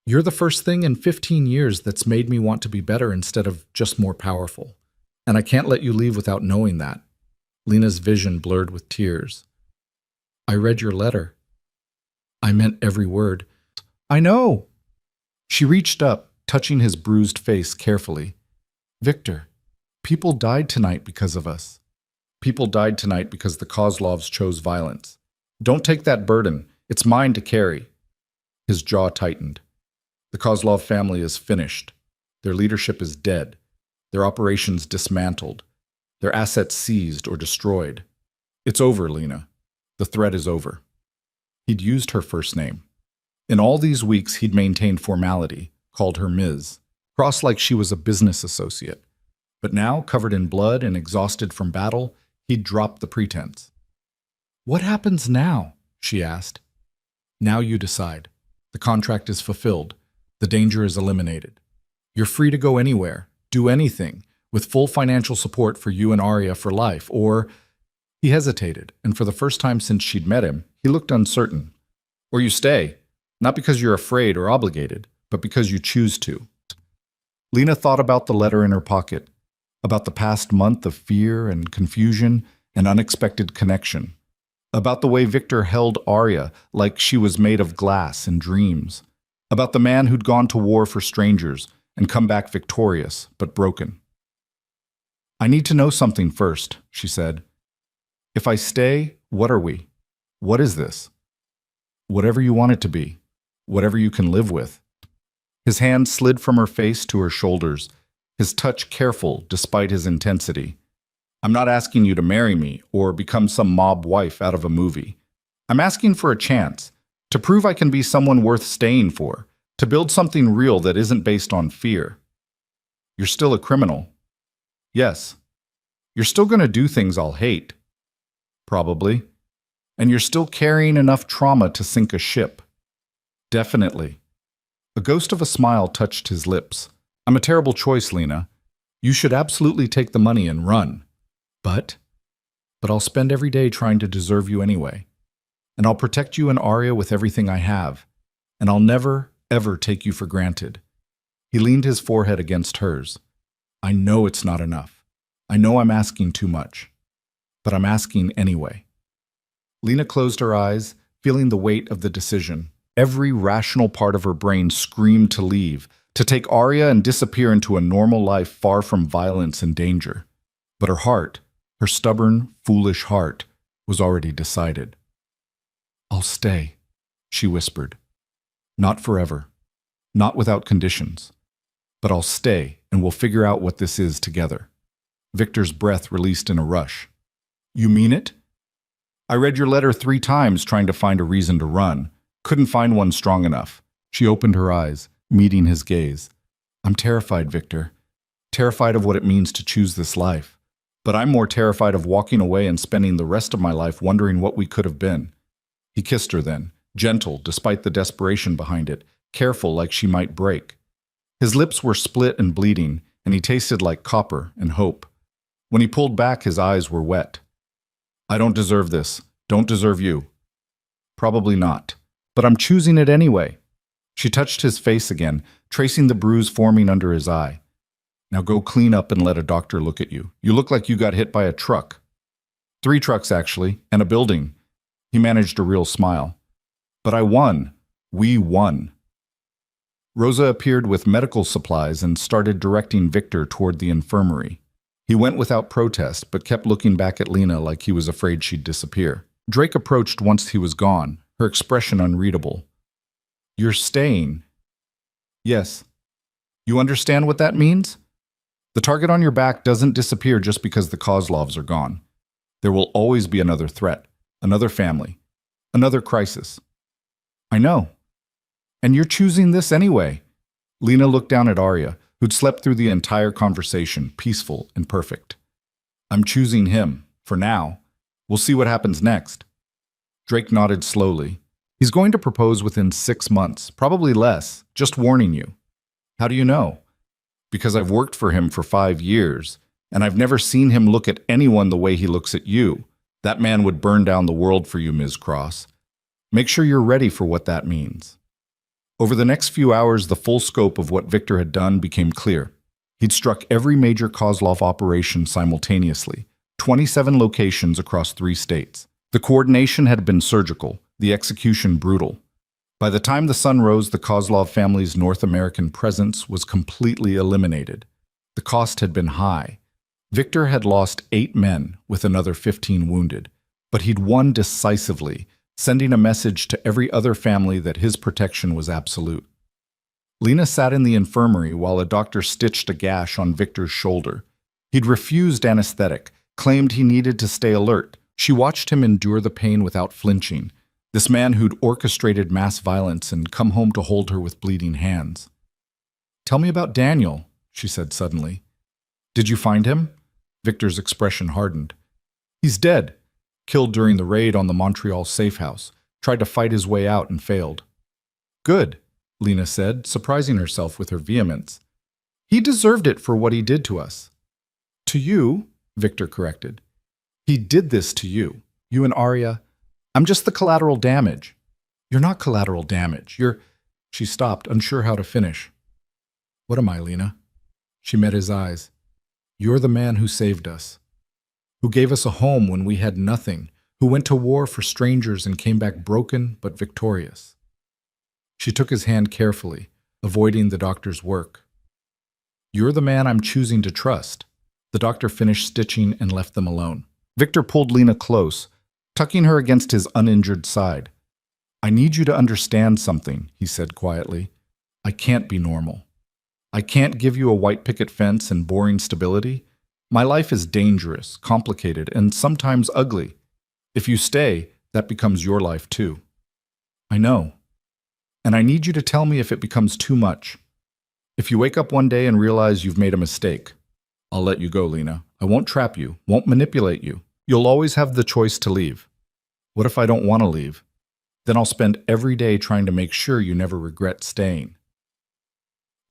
"You're the first thing in 15 years that's made me want to be better instead of just more powerful. And I can't let you leave without knowing that." Lena's vision blurred with tears. "I read your letter. I meant every word." "I know." She reached up, touching his bruised face carefully. "Victor, people died tonight because of us. People died tonight because the Kozlovs chose violence. Don't take that burden. It's mine to carry." His jaw tightened. The Kozlov family is finished. Their leadership is dead. Their operations dismantled. Their assets seized or destroyed. It's over, Lena. The threat is over. He'd used her first name. In all these weeks, he'd maintained formality, called her Ms., crossed like she was a business associate. But now, covered in blood and exhausted from battle, he'd dropped the pretense. "What happens now?" she asked. "Now you decide. The contract is fulfilled. The danger is eliminated. You're free to go anywhere, do anything, with full financial support for you and Arya for life, or—" He hesitated, and for the first time since she'd met him, he looked uncertain. "Or you stay, not because you're afraid or obligated, but because you choose to." Lena thought about the letter in her pocket, about the past month of fear and confusion and unexpected connection, about the way Victor held Arya like she was made of glass in dreams, about the man who'd gone to war for strangers and come back victorious, but broken. "I need to know something first," she said. "If I stay, what are we? What is this?" "Whatever you want it to be. Whatever you can live with." His hand slid from her face to her shoulders, his touch careful despite his intensity. "I'm not asking you to marry me or become some mob wife out of a movie. I'm asking for a chance, to prove I can be someone worth staying for, to build something real that isn't based on fear. You're still a criminal. Yes. You're still going to do things I'll hate. Probably. And you're still carrying enough trauma to sink a ship. Definitely." A ghost of a smile touched his lips. "I'm a terrible choice, Lena. You should absolutely take the money and run. But I'll spend every day trying to deserve you anyway. And I'll protect you and Arya with everything I have. And I'll never, ever take you for granted." He leaned his forehead against hers. "I know it's not enough. I know I'm asking too much. But I'm asking anyway." Lena closed her eyes, feeling the weight of the decision. Every rational part of her brain screamed to leave, to take Arya and disappear into a normal life far from violence and danger. But her heart, her stubborn, foolish heart, was already decided. "I'll stay," she whispered. "Not forever. Not without conditions. But I'll stay, and we'll figure out what this is together." Victor's breath released in a rush. "You mean it?" "I read your letter 3 times trying to find a reason to run. Couldn't find one strong enough." She opened her eyes, meeting his gaze. "I'm terrified, Victor. Terrified of what it means to choose this life. But I'm more terrified of walking away and spending the rest of my life wondering what we could have been." He kissed her then, gentle despite the desperation behind it, careful like she might break. His lips were split and bleeding, and he tasted like copper and hope. When he pulled back, his eyes were wet. "I don't deserve this. Don't deserve you." "Probably not. But I'm choosing it anyway." She touched his face again, tracing the bruise forming under his eye. "Now go clean up and let a doctor look at you. You look like you got hit by a truck. 3 trucks, actually, and a building." He managed a real smile. "But I won. We won." Rosa appeared with medical supplies and started directing Victor toward the infirmary. He went without protest, but kept looking back at Lena like he was afraid she'd disappear. Drake approached once he was gone, her expression unreadable. "You're staying." "Yes." "You understand what that means? The target on your back doesn't disappear just because the Kozlovs are gone. There will always be another threat, another family, another crisis." "I know. And you're choosing this anyway." Lena looked down at Arya, who'd slept through the entire conversation, peaceful and perfect. "I'm choosing him, for now. We'll see what happens next." Drake nodded slowly. "He's going to propose within 6 months, probably less, just warning you." "How do you know?" "Because I've worked for him for 5 years, and I've never seen him look at anyone the way he looks at you. That man would burn down the world for you, Ms. Cross. Make sure you're ready for what that means." Over the next few hours, the full scope of what Victor had done became clear. He'd struck every major Kozlov operation simultaneously, 27 locations across 3 states. The coordination had been surgical, the execution brutal. By the time the sun rose, the Kozlov family's North American presence was completely eliminated. The cost had been high. Victor had lost 8 men, with another 15 wounded, but he'd won decisively, sending a message to every other family that his protection was absolute. Lena sat in the infirmary while a doctor stitched a gash on Victor's shoulder. He'd refused anesthetic, claimed he needed to stay alert. She watched him endure the pain without flinching, this man who'd orchestrated mass violence and come home to hold her with bleeding hands. "Tell me about Daniel," she said suddenly. "Did you find him?" Victor's expression hardened. "He's dead. Killed during the raid on the Montreal safe house. Tried to fight his way out and failed." "Good," Lena said, surprising herself with her vehemence. "He deserved it for what he did to us." "To you," Victor corrected. "He did this to you. You and Arya. I'm just the collateral damage." "You're not collateral damage. You're—" She stopped, unsure how to finish. "What am I, Lena?" She met his eyes. "You're the man who saved us. Who gave us a home when we had nothing, who went to war for strangers and came back broken but victorious." She took his hand carefully, avoiding the doctor's work. "You're the man I'm choosing to trust." The doctor finished stitching and left them alone. Victor pulled Lena close, tucking her against his uninjured side. "I need you to understand something," he said quietly. "I can't be normal. I can't give you a white picket fence and boring stability. My life is dangerous, complicated, and sometimes ugly. If you stay, that becomes your life too." "I know. And I need you to tell me if it becomes too much. If you wake up one day and realize you've made a mistake, I'll let you go, Lena. I won't trap you, won't manipulate you. You'll always have the choice to leave. What if I don't want to leave? Then I'll spend every day trying to make sure you never regret staying."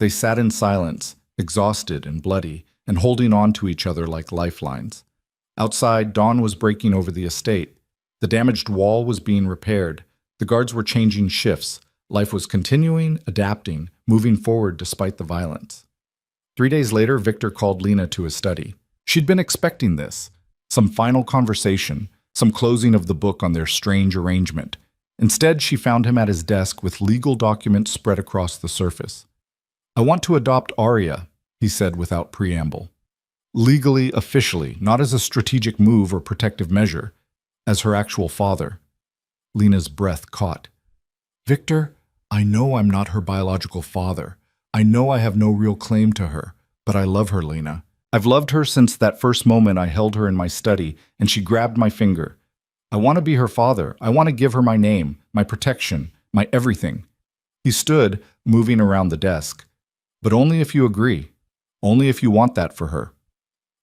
They sat in silence, exhausted and bloody, and holding on to each other like lifelines. Outside, dawn was breaking over the estate. The damaged wall was being repaired. The guards were changing shifts. Life was continuing, adapting, moving forward despite the violence. 3 days later, Victor called Lena to his study. She'd been expecting this. Some final conversation, some closing of the book on their strange arrangement. Instead, she found him at his desk with legal documents spread across the surface. "I want to adopt Arya," he said without preamble. "Legally, officially, not as a strategic move or protective measure, as her actual father." Lena's breath caught. "Victor, I know I'm not her biological father. I know I have no real claim to her, but I love her, Lena. I've loved her since that first moment I held her in my study and she grabbed my finger. I want to be her father. I want to give her my name, my protection, my everything." He stood, moving around the desk. "But only if you agree. Only if you want that for her."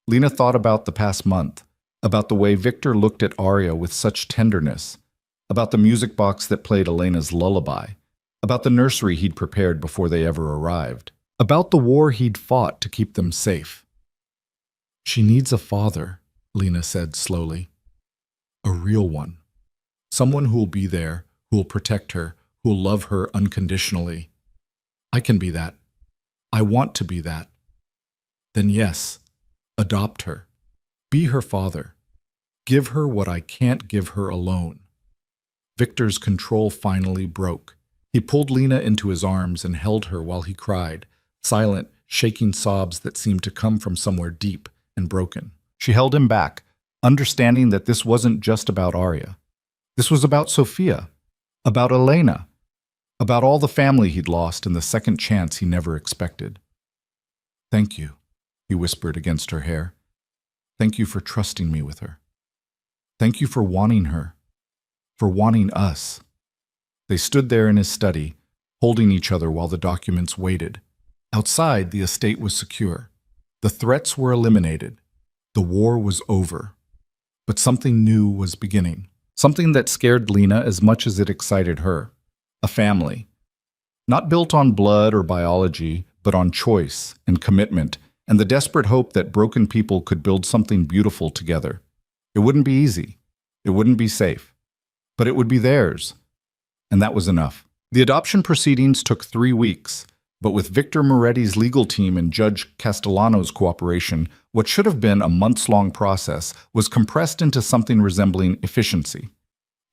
Lena thought about the past month, about the way Victor looked at Arya with such tenderness, about the music box that played Elena's lullaby, about the nursery he'd prepared before they ever arrived, about the war he'd fought to keep them safe. "She needs a father," Lena said slowly. "A real one. Someone who'll be there, who'll protect her, who'll love her unconditionally. I can be that. I want to be that. Then yes, adopt her. Be her father. Give her what I can't give her alone." Victor's control finally broke. He pulled Lena into his arms and held her while he cried, silent, shaking sobs that seemed to come from somewhere deep, and broken. She held him back, understanding that this wasn't just about Arya. This was about Sophia, about Elena, about all the family he'd lost and the second chance he never expected. "Thank you," he whispered against her hair. "Thank you for trusting me with her. Thank you for wanting her, for wanting us." They stood there in his study, holding each other while the documents waited. Outside, the estate was secure. The threats were eliminated. The war was over. But something new was beginning. Something that scared Lena as much as it excited her. A family. Not built on blood or biology, but on choice and commitment, and the desperate hope that broken people could build something beautiful together. It wouldn't be easy. It wouldn't be safe. But it would be theirs. And that was enough. The adoption proceedings took 3 weeks, but with Victor Moretti's legal team and Judge Castellano's cooperation, what should have been a months-long process was compressed into something resembling efficiency.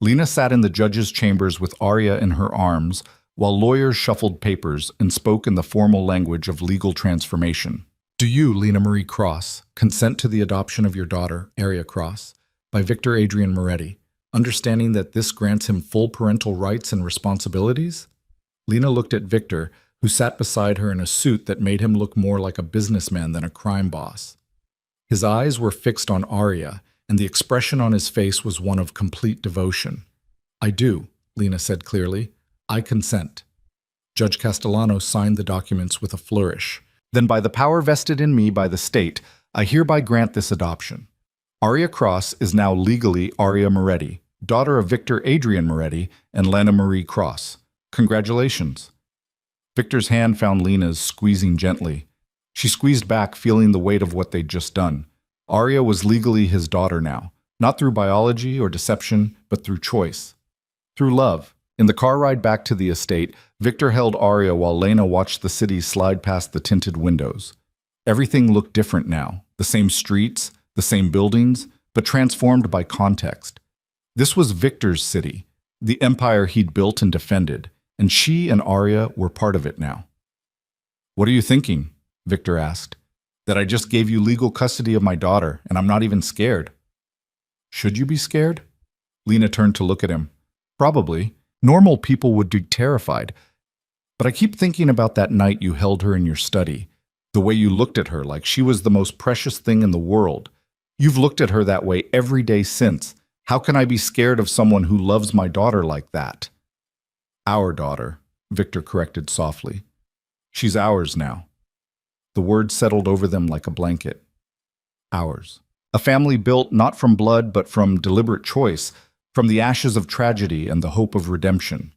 Lena sat in the judge's chambers with Arya in her arms, while lawyers shuffled papers and spoke in the formal language of legal transformation. "Do you, Lena Marie Cross, consent to the adoption of your daughter, Arya Cross, by Victor Adrian Moretti, understanding that this grants him full parental rights and responsibilities?" Lena looked at Victor, who sat beside her in a suit that made him look more like a businessman than a crime boss. His eyes were fixed on Arya, and the expression on his face was one of complete devotion. "I do," Lena said clearly. "I consent." Judge Castellano signed the documents with a flourish. "Then by the power vested in me by the state, I hereby grant this adoption. Arya Cross is now legally Arya Moretti, daughter of Victor Adrian Moretti and Lena Marie Cross. Congratulations." Victor's hand found Lena's, squeezing gently. She squeezed back, feeling the weight of what they'd just done. Arya was legally his daughter now, not through biology or deception, but through choice. Through love. In the car ride back to the estate, Victor held Arya while Lena watched the city slide past the tinted windows. Everything looked different now. The same streets, the same buildings, but transformed by context. This was Victor's city, the empire he'd built and defended, and she and Arya were part of it now. "What are you thinking?" Victor asked. "That I just gave you legal custody of my daughter, and I'm not even scared." "Should you be scared?" Lena turned to look at him. "Probably. Normal people would be terrified. But I keep thinking about that night you held her in your study, the way you looked at her like she was the most precious thing in the world. You've looked at her that way every day since. How can I be scared of someone who loves my daughter like that?" "Our daughter," Victor corrected softly. "She's ours now." The word settled over them like a blanket. Ours. A family built not from blood but from deliberate choice, from the ashes of tragedy and the hope of redemption.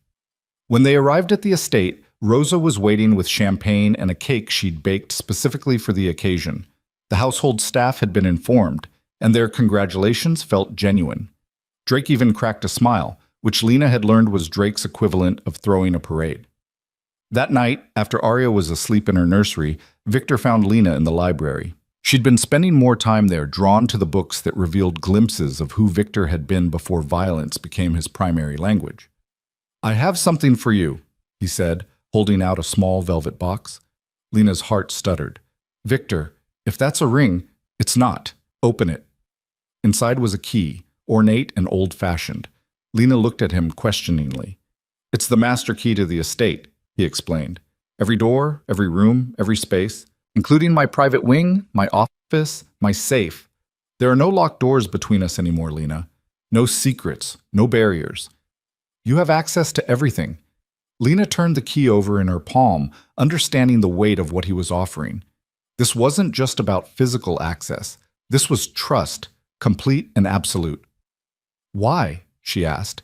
When they arrived at the estate, Rosa was waiting with champagne and a cake she'd baked specifically for the occasion. The household staff had been informed, and their congratulations felt genuine. Drake even cracked a smile, which Lena had learned was Drake's equivalent of throwing a parade. That night, after Arya was asleep in her nursery, Victor found Lena in the library. She'd been spending more time there, drawn to the books that revealed glimpses of who Victor had been before violence became his primary language. "I have something for you," he said, holding out a small velvet box. Lena's heart stuttered. "Victor, if that's a ring, it's not. Open it." Inside was a key, ornate and old-fashioned. Lena looked at him questioningly. "It's the master key to the estate," he explained. "Every door, every room, every space, including my private wing, my office, my safe. There are no locked doors between us anymore, Lena. No secrets, no barriers. You have access to everything." Lena turned the key over in her palm, understanding the weight of what he was offering. This wasn't just about physical access. This was trust, complete and absolute. "Why?" she asked.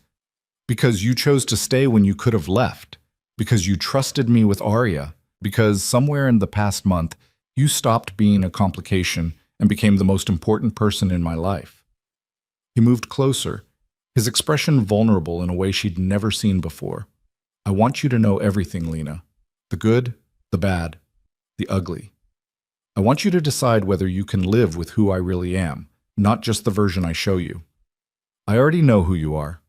"Because you chose to stay when you could have left. Because you trusted me with Arya. Because somewhere in the past month, you stopped being a complication and became the most important person in my life." He moved closer, his expression vulnerable in a way she'd never seen before. "I want you to know everything, Lena. The good, the bad, the ugly. I want you to decide whether you can live with who I really am, not just the version I show you. I already know who you are.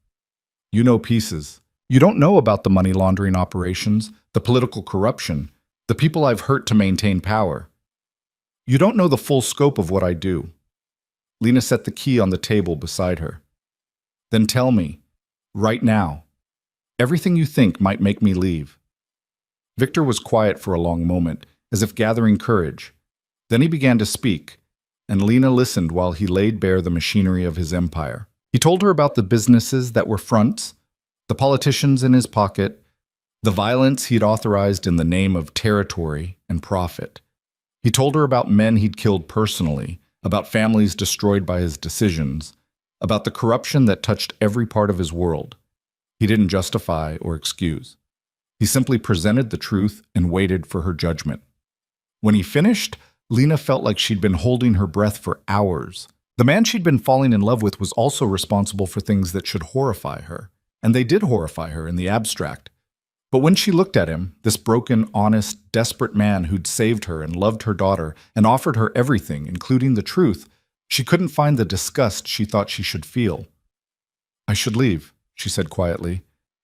You know pieces. You don't know about the money laundering operations, the political corruption, the people I've hurt to maintain power. You don't know the full scope of what I do. Lena set the key on the table beside her. Then tell me, right now, everything you think might make me leave. Victor was quiet for a long moment, as if gathering courage. Then he began to speak, and Lena listened while he laid bare the machinery of his empire. He told her about the businesses that were fronts, the politicians in his pocket, the violence he'd authorized in the name of territory and profit. He told her about men he'd killed personally, about families destroyed by his decisions, about the corruption that touched every part of his world. He didn't justify or excuse. He simply presented the truth and waited for her judgment. When he finished, Lena felt like she'd been holding her breath for hours. The man she'd been falling in love with was also responsible for things that should horrify her, and they did horrify her in the abstract. But when she looked at him, this broken, honest, desperate man who'd saved her and loved her daughter and offered her everything, including the truth, she couldn't find the disgust she thought she should feel. I should leave, she said quietly.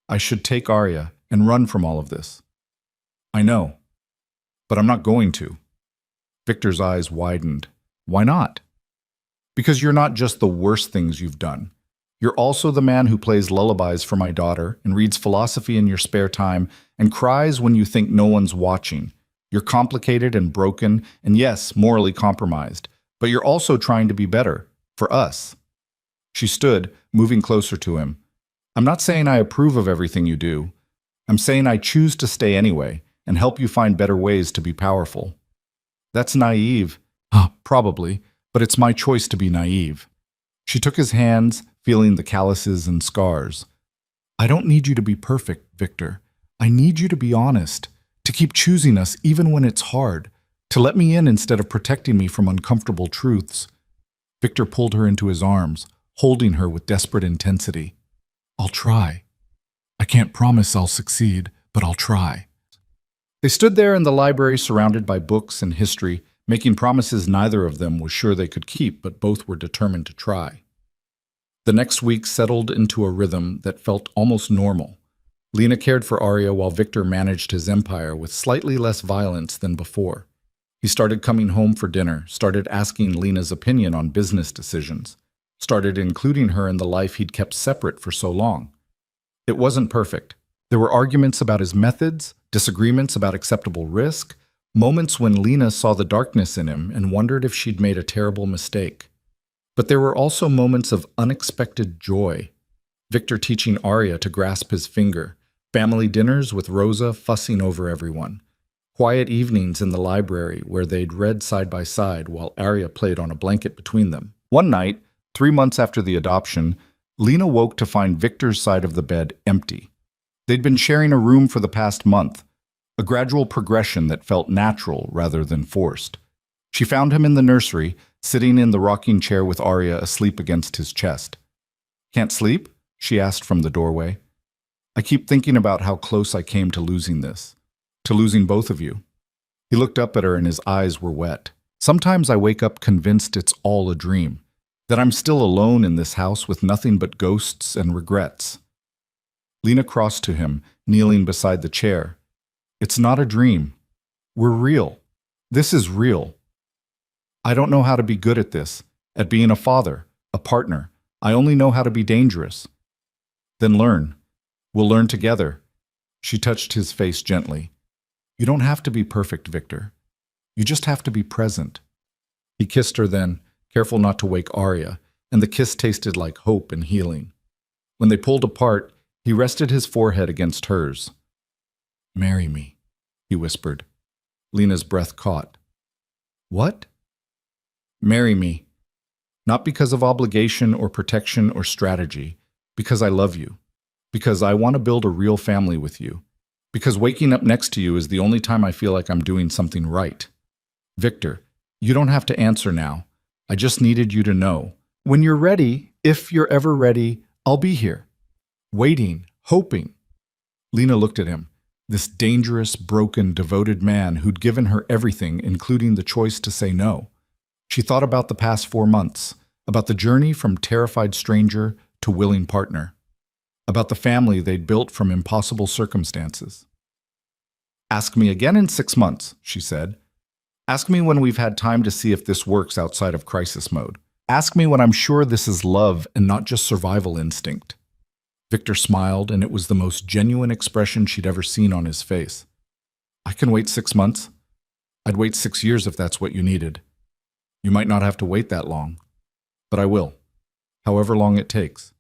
I should take Arya and run from all of this. I know, but I'm not going to. Victor's eyes widened. Why not? Because you're not just the worst things you've done. You're also the man who plays lullabies for my daughter and reads philosophy in your spare time and cries when you think no one's watching. You're complicated and broken and, yes, morally compromised, but you're also trying to be better, for us. She stood, moving closer to him. I'm not saying I approve of everything you do. I'm saying I choose to stay anyway and help you find better ways to be powerful. That's naive. Probably, but it's my choice to be naive. She took his hands, feeling the calluses and scars. I don't need you to be perfect, Victor. I need you to be honest, to keep choosing us even when it's hard, to let me in instead of protecting me from uncomfortable truths. Victor pulled her into his arms, holding her with desperate intensity. I'll try. I can't promise I'll succeed, but I'll try. They stood there in the library surrounded by books and history, making promises neither of them was sure they could keep, but both were determined to try. The next week settled into a rhythm that felt almost normal. Lena cared for Arya while Victor managed his empire with slightly less violence than before. He started coming home for dinner, started asking Lena's opinion on business decisions, started including her in the life he'd kept separate for so long. It wasn't perfect. There were arguments about his methods, disagreements about acceptable risk, moments when Lena saw the darkness in him and wondered if she'd made a terrible mistake. But there were also moments of unexpected joy. Victor teaching Arya to grasp his finger, family dinners with Rosa fussing over everyone, quiet evenings in the library where they'd read side by side while Arya played on a blanket between them. One night, 3 months after the adoption, Lena woke to find Victor's side of the bed empty. They'd been sharing a room for the past month, a gradual progression that felt natural rather than forced. She found him in the nursery, sitting in the rocking chair with Arya asleep against his chest. Can't sleep? She asked from the doorway. I keep thinking about how close I came to losing this, to losing both of you. He looked up at her and his eyes were wet. Sometimes I wake up convinced it's all a dream, that I'm still alone in this house with nothing but ghosts and regrets. Lena crossed to him, kneeling beside the chair. It's not a dream. We're real. This is real. I don't know how to be good at this, at being a father, a partner. I only know how to be dangerous. Then learn. We'll learn together. She touched his face gently. You don't have to be perfect, Victor. You just have to be present. He kissed her then, careful not to wake Arya, and the kiss tasted like hope and healing. When they pulled apart, he rested his forehead against hers. Marry me, he whispered. Lena's breath caught. What? Marry me. Not because of obligation or protection or strategy, because I love you. Because I want to build a real family with you. Because waking up next to you is the only time I feel like I'm doing something right. Victor, you don't have to answer now. I just needed you to know. When you're ready, if you're ever ready, I'll be here. Waiting, hoping. Lena looked at him, this dangerous, broken, devoted man who'd given her everything, including the choice to say no. She thought about the past 4 months, about the journey from terrified stranger to willing partner, about the family they'd built from impossible circumstances. Ask me again in 6 months, she said. Ask me when we've had time to see if this works outside of crisis mode. Ask me when I'm sure this is love and not just survival instinct." Victor smiled, and it was the most genuine expression she'd ever seen on his face. "I can wait 6 months. I'd wait 6 years if that's what you needed. You might not have to wait that long, but I will, however long it takes."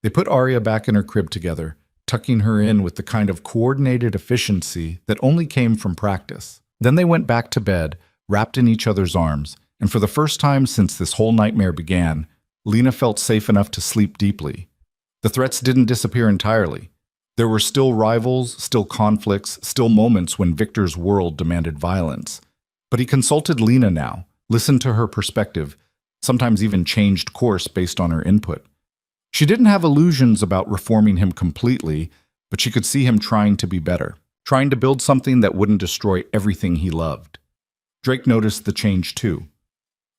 They put Arya back in her crib together, tucking her in with the kind of coordinated efficiency that only came from practice. Then they went back to bed, wrapped in each other's arms, and for the first time since this whole nightmare began, Lena felt safe enough to sleep deeply. The threats didn't disappear entirely. There were still rivals, still conflicts, still moments when Victor's world demanded violence. But he consulted Lena now, listened to her perspective, sometimes even changed course based on her input. She didn't have illusions about reforming him completely, but she could see him trying to be better, trying to build something that wouldn't destroy everything he loved. Drake noticed the change too.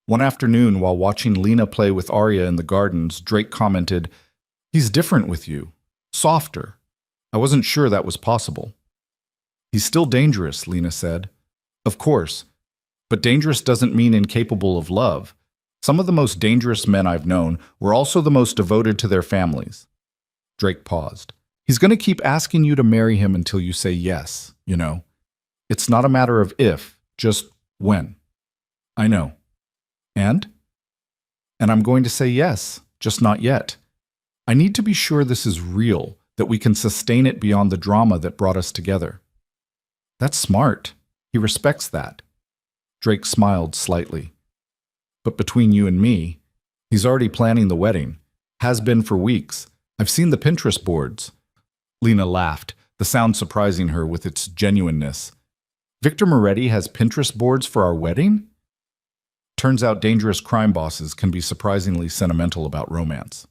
One afternoon, while watching Lena play with Arya in the gardens, Drake commented, "He's different with you, softer. I wasn't sure that was possible." "He's still dangerous," Lena said. "Of course, but dangerous doesn't mean incapable of love. Some of the most dangerous men I've known were also the most devoted to their families." Drake paused. "He's going to keep asking you to marry him until you say yes, you know. It's not a matter of if, just when." "I know." "And?" "And I'm going to say yes, just not yet. I need to be sure this is real, that we can sustain it beyond the drama that brought us together." "That's smart. He respects that." Drake smiled slightly. "But between you and me, he's already planning the wedding. Has been for weeks. I've seen the Pinterest boards." Lena laughed, the sound surprising her with its genuineness. "Victor Moretti has Pinterest boards for our wedding?" Turns out dangerous crime bosses can be surprisingly sentimental about romance.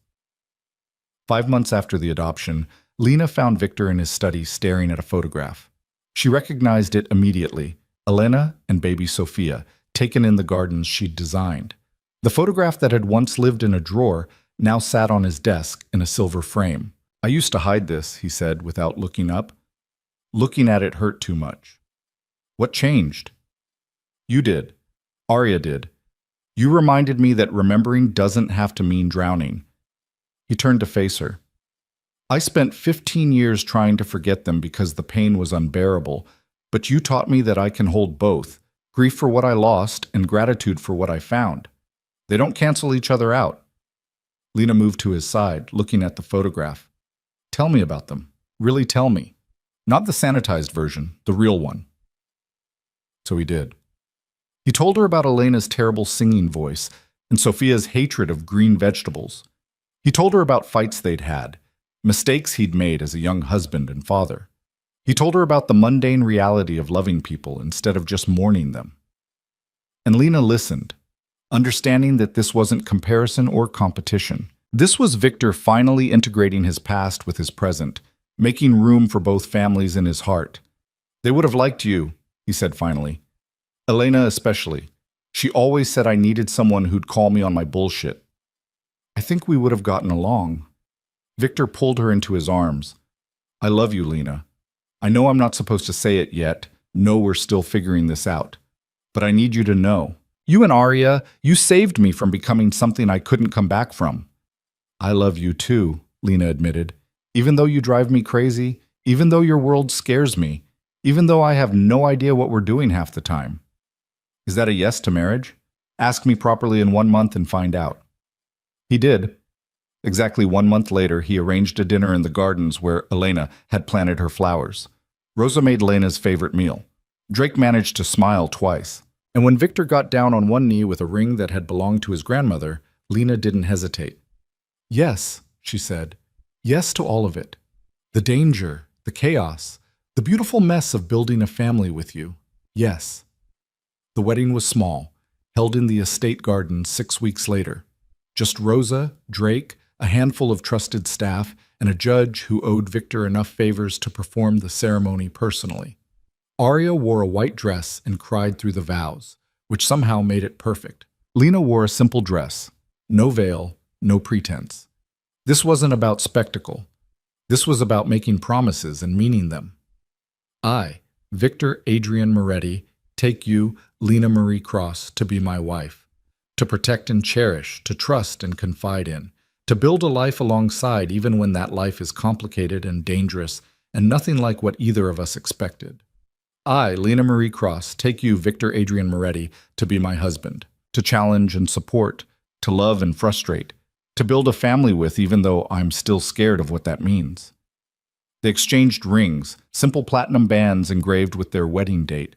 5 months after the adoption, Lena found Victor in his study staring at a photograph. She recognized it immediately, Elena and baby Sophia, taken in the gardens she'd designed. The photograph that had once lived in a drawer now sat on his desk in a silver frame. "I used to hide this," he said without looking up. Looking at it hurt too much. "What changed?" "You did. Arya did. You reminded me that remembering doesn't have to mean drowning." He turned to face her. "I spent 15 years trying to forget them because the pain was unbearable, but you taught me that I can hold both, grief for what I lost and gratitude for what I found. They don't cancel each other out." Lena moved to his side, looking at the photograph. "Tell me about them. Really tell me. Not the sanitized version, the real one." So he did. He told her about Elena's terrible singing voice and Sophia's hatred of green vegetables. He told her about fights they'd had, mistakes he'd made as a young husband and father. He told her about the mundane reality of loving people instead of just mourning them. And Lena listened, understanding that this wasn't comparison or competition. This was Victor finally integrating his past with his present, making room for both families in his heart. "They would have liked you," he said finally. "Elena especially. She always said I needed someone who'd call me on my bullshit. I think we would have gotten along." Victor pulled her into his arms. "I love you, Lena. I know I'm not supposed to say it yet. No, we're still figuring this out. But I need you to know. You and Arya, you saved me from becoming something I couldn't come back from." "I love you too," Lena admitted. "Even though you drive me crazy, even though your world scares me, even though I have no idea what we're doing half the time." "Is that a yes to marriage? Ask me properly in 1 month and find out." He did. Exactly 1 month later, he arranged a dinner in the gardens where Elena had planted her flowers. Rosa made Lena's favorite meal. Drake managed to smile twice. And when Victor got down on one knee with a ring that had belonged to his grandmother, Lena didn't hesitate. "Yes," she said. "Yes to all of it. The danger, the chaos, the beautiful mess of building a family with you. Yes." The wedding was small, held in the estate garden 6 weeks later. Just Rosa, Drake, a handful of trusted staff, and a judge who owed Victor enough favors to perform the ceremony personally. Arya wore a white dress and cried through the vows, which somehow made it perfect. Lena wore a simple dress, no veil, no pretense. This wasn't about spectacle. This was about making promises and meaning them. I, Victor Adrian Moretti, take you, Lena Marie Cross, to be my wife, to protect and cherish, to trust and confide in, to build a life alongside even when that life is complicated and dangerous and nothing like what either of us expected. I, Lena Marie Cross, take you, Victor Adrian Moretti, to be my husband, to challenge and support, to love and frustrate, to build a family with even though I'm still scared of what that means. They exchanged rings, simple platinum bands engraved with their wedding date.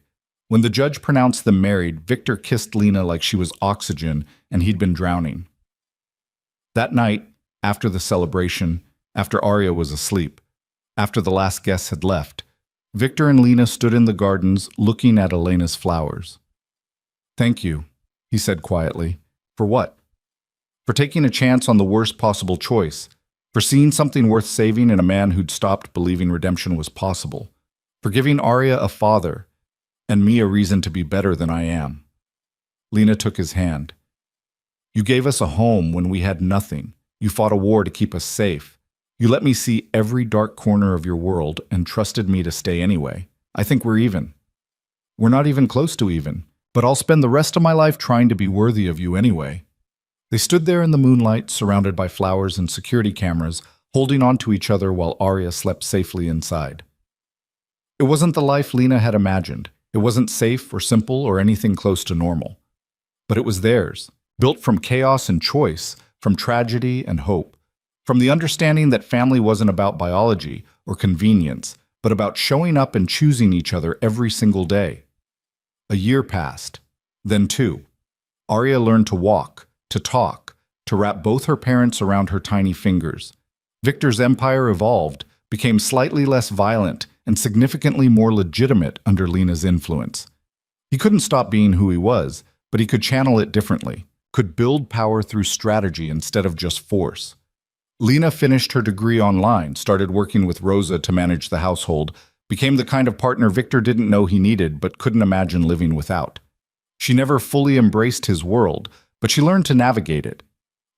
When the judge pronounced them married, Victor kissed Lena like she was oxygen and he'd been drowning. That night, after the celebration, after Arya was asleep, after the last guests had left, Victor and Lena stood in the gardens looking at Elena's flowers. "Thank you," he said quietly. "For what?" "For taking a chance on the worst possible choice, for seeing something worth saving in a man who'd stopped believing redemption was possible, for giving Arya a father and me a reason to be better than I am." Lena took his hand. "You gave us a home when we had nothing. You fought a war to keep us safe. You let me see every dark corner of your world and trusted me to stay anyway. I think we're even. We're not even close to even, but I'll spend the rest of my life trying to be worthy of you anyway." They stood there in the moonlight, surrounded by flowers and security cameras, holding on to each other while Arya slept safely inside. It wasn't the life Lena had imagined. It wasn't safe or simple or anything close to normal. But it was theirs, built from chaos and choice, from tragedy and hope, from the understanding that family wasn't about biology or convenience, but about showing up and choosing each other every single day. A year passed, then two. Arya learned to walk, to talk, to wrap both her parents around her tiny fingers. Victor's empire evolved, became slightly less violent, and significantly more legitimate under Lena's influence. He couldn't stop being who he was, but he could channel it differently, could build power through strategy instead of just force. Lena finished her degree online, started working with Rosa to manage the household, became the kind of partner Victor didn't know he needed but couldn't imagine living without. She never fully embraced his world, but she learned to navigate it,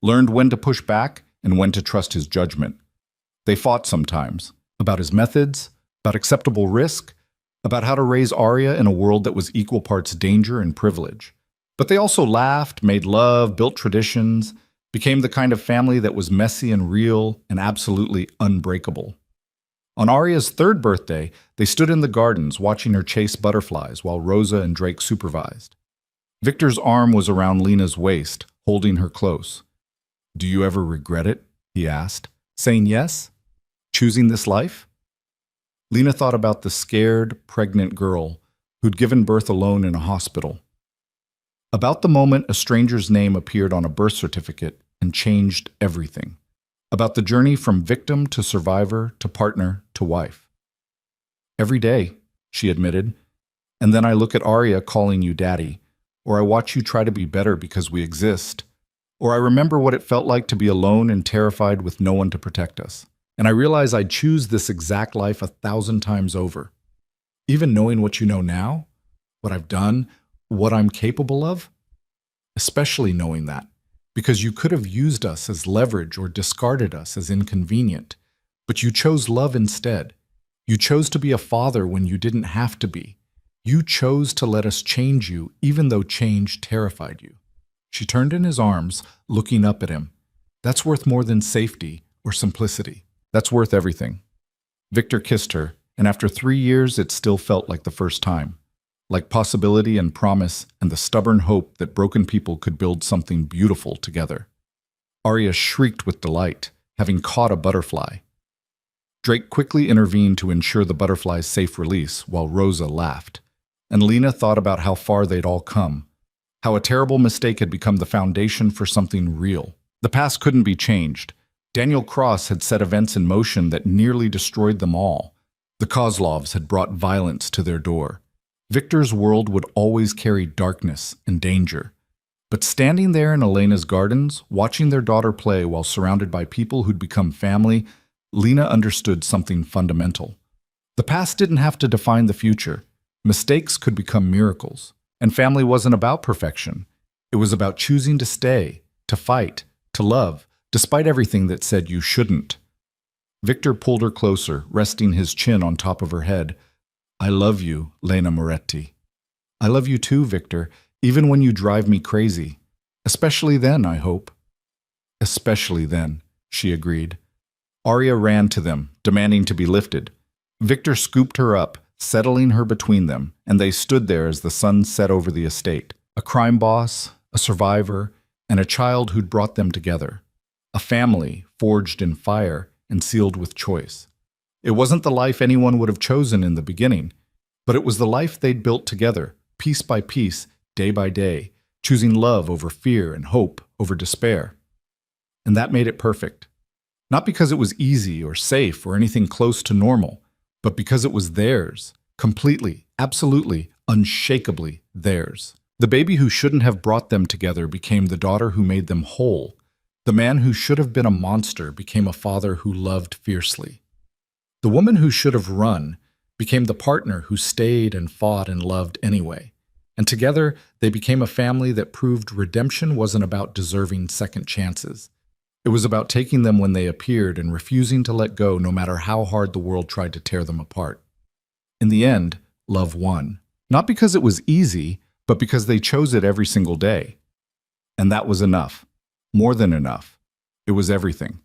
learned when to push back and when to trust his judgment. They fought sometimes, about his methods, about acceptable risk, about how to raise Arya in a world that was equal parts danger and privilege. But they also laughed, made love, built traditions, became the kind of family that was messy and real and absolutely unbreakable. On Arya's third birthday, they stood in the gardens watching her chase butterflies while Rosa and Drake supervised. Victor's arm was around Lena's waist, holding her close. "Do you ever regret it?" he asked. "Saying yes? Choosing this life?" Lena thought about the scared, pregnant girl who'd given birth alone in a hospital. About the moment a stranger's name appeared on a birth certificate and changed everything. About the journey from victim to survivor to partner to wife. "Every day," she admitted, "and then I look at Arya calling you daddy, or I watch you try to be better because we exist, or I remember what it felt like to be alone and terrified with no one to protect us. And I realize I'd choose this exact life 1,000 times over. Even knowing what you know now, what I've done, what I'm capable of, especially knowing that, because you could have used us as leverage or discarded us as inconvenient, but you chose love instead. You chose to be a father when you didn't have to be. You chose to let us change you, even though change terrified you." She turned in his arms, looking up at him. "That's worth more than safety or simplicity. That's worth everything." Victor kissed her, and after 3 years it still felt like the first time. Like possibility and promise and the stubborn hope that broken people could build something beautiful together. Arya shrieked with delight, having caught a butterfly. Drake quickly intervened to ensure the butterfly's safe release, while Rosa laughed. And Lena thought about how far they'd all come, how a terrible mistake had become the foundation for something real. The past couldn't be changed. Daniel Cross had set events in motion that nearly destroyed them all. The Kozlovs had brought violence to their door. Victor's world would always carry darkness and danger. But standing there in Elena's gardens, watching their daughter play while surrounded by people who'd become family, Lena understood something fundamental. The past didn't have to define the future. Mistakes could become miracles. And family wasn't about perfection. It was about choosing to stay, to fight, to love, despite everything that said you shouldn't. Victor pulled her closer, resting his chin on top of her head. "I love you, Lena Moretti." I love you too, Victor, even when you drive me crazy. Especially then, I hope. Especially then, she agreed. Arya ran to them, demanding to be lifted. Victor scooped her up, settling her between them, and they stood there as the sun set over the estate. A crime boss, a survivor, and a child who'd brought them together. A family forged in fire and sealed with choice. It wasn't the life anyone would have chosen in the beginning, but it was the life they'd built together, piece by piece, day by day, choosing love over fear and hope over despair. And that made it perfect. Not because it was easy or safe or anything close to normal, but because it was theirs, completely, absolutely, unshakably theirs. The baby who shouldn't have brought them together became the daughter who made them whole. The man who should have been a monster became a father who loved fiercely. The woman who should have run became the partner who stayed and fought and loved anyway. And together, they became a family that proved redemption wasn't about deserving second chances. It was about taking them when they appeared and refusing to let go no matter how hard the world tried to tear them apart. In the end, love won. Not because it was easy, but because they chose it every single day. And that was enough. More than enough. It was everything.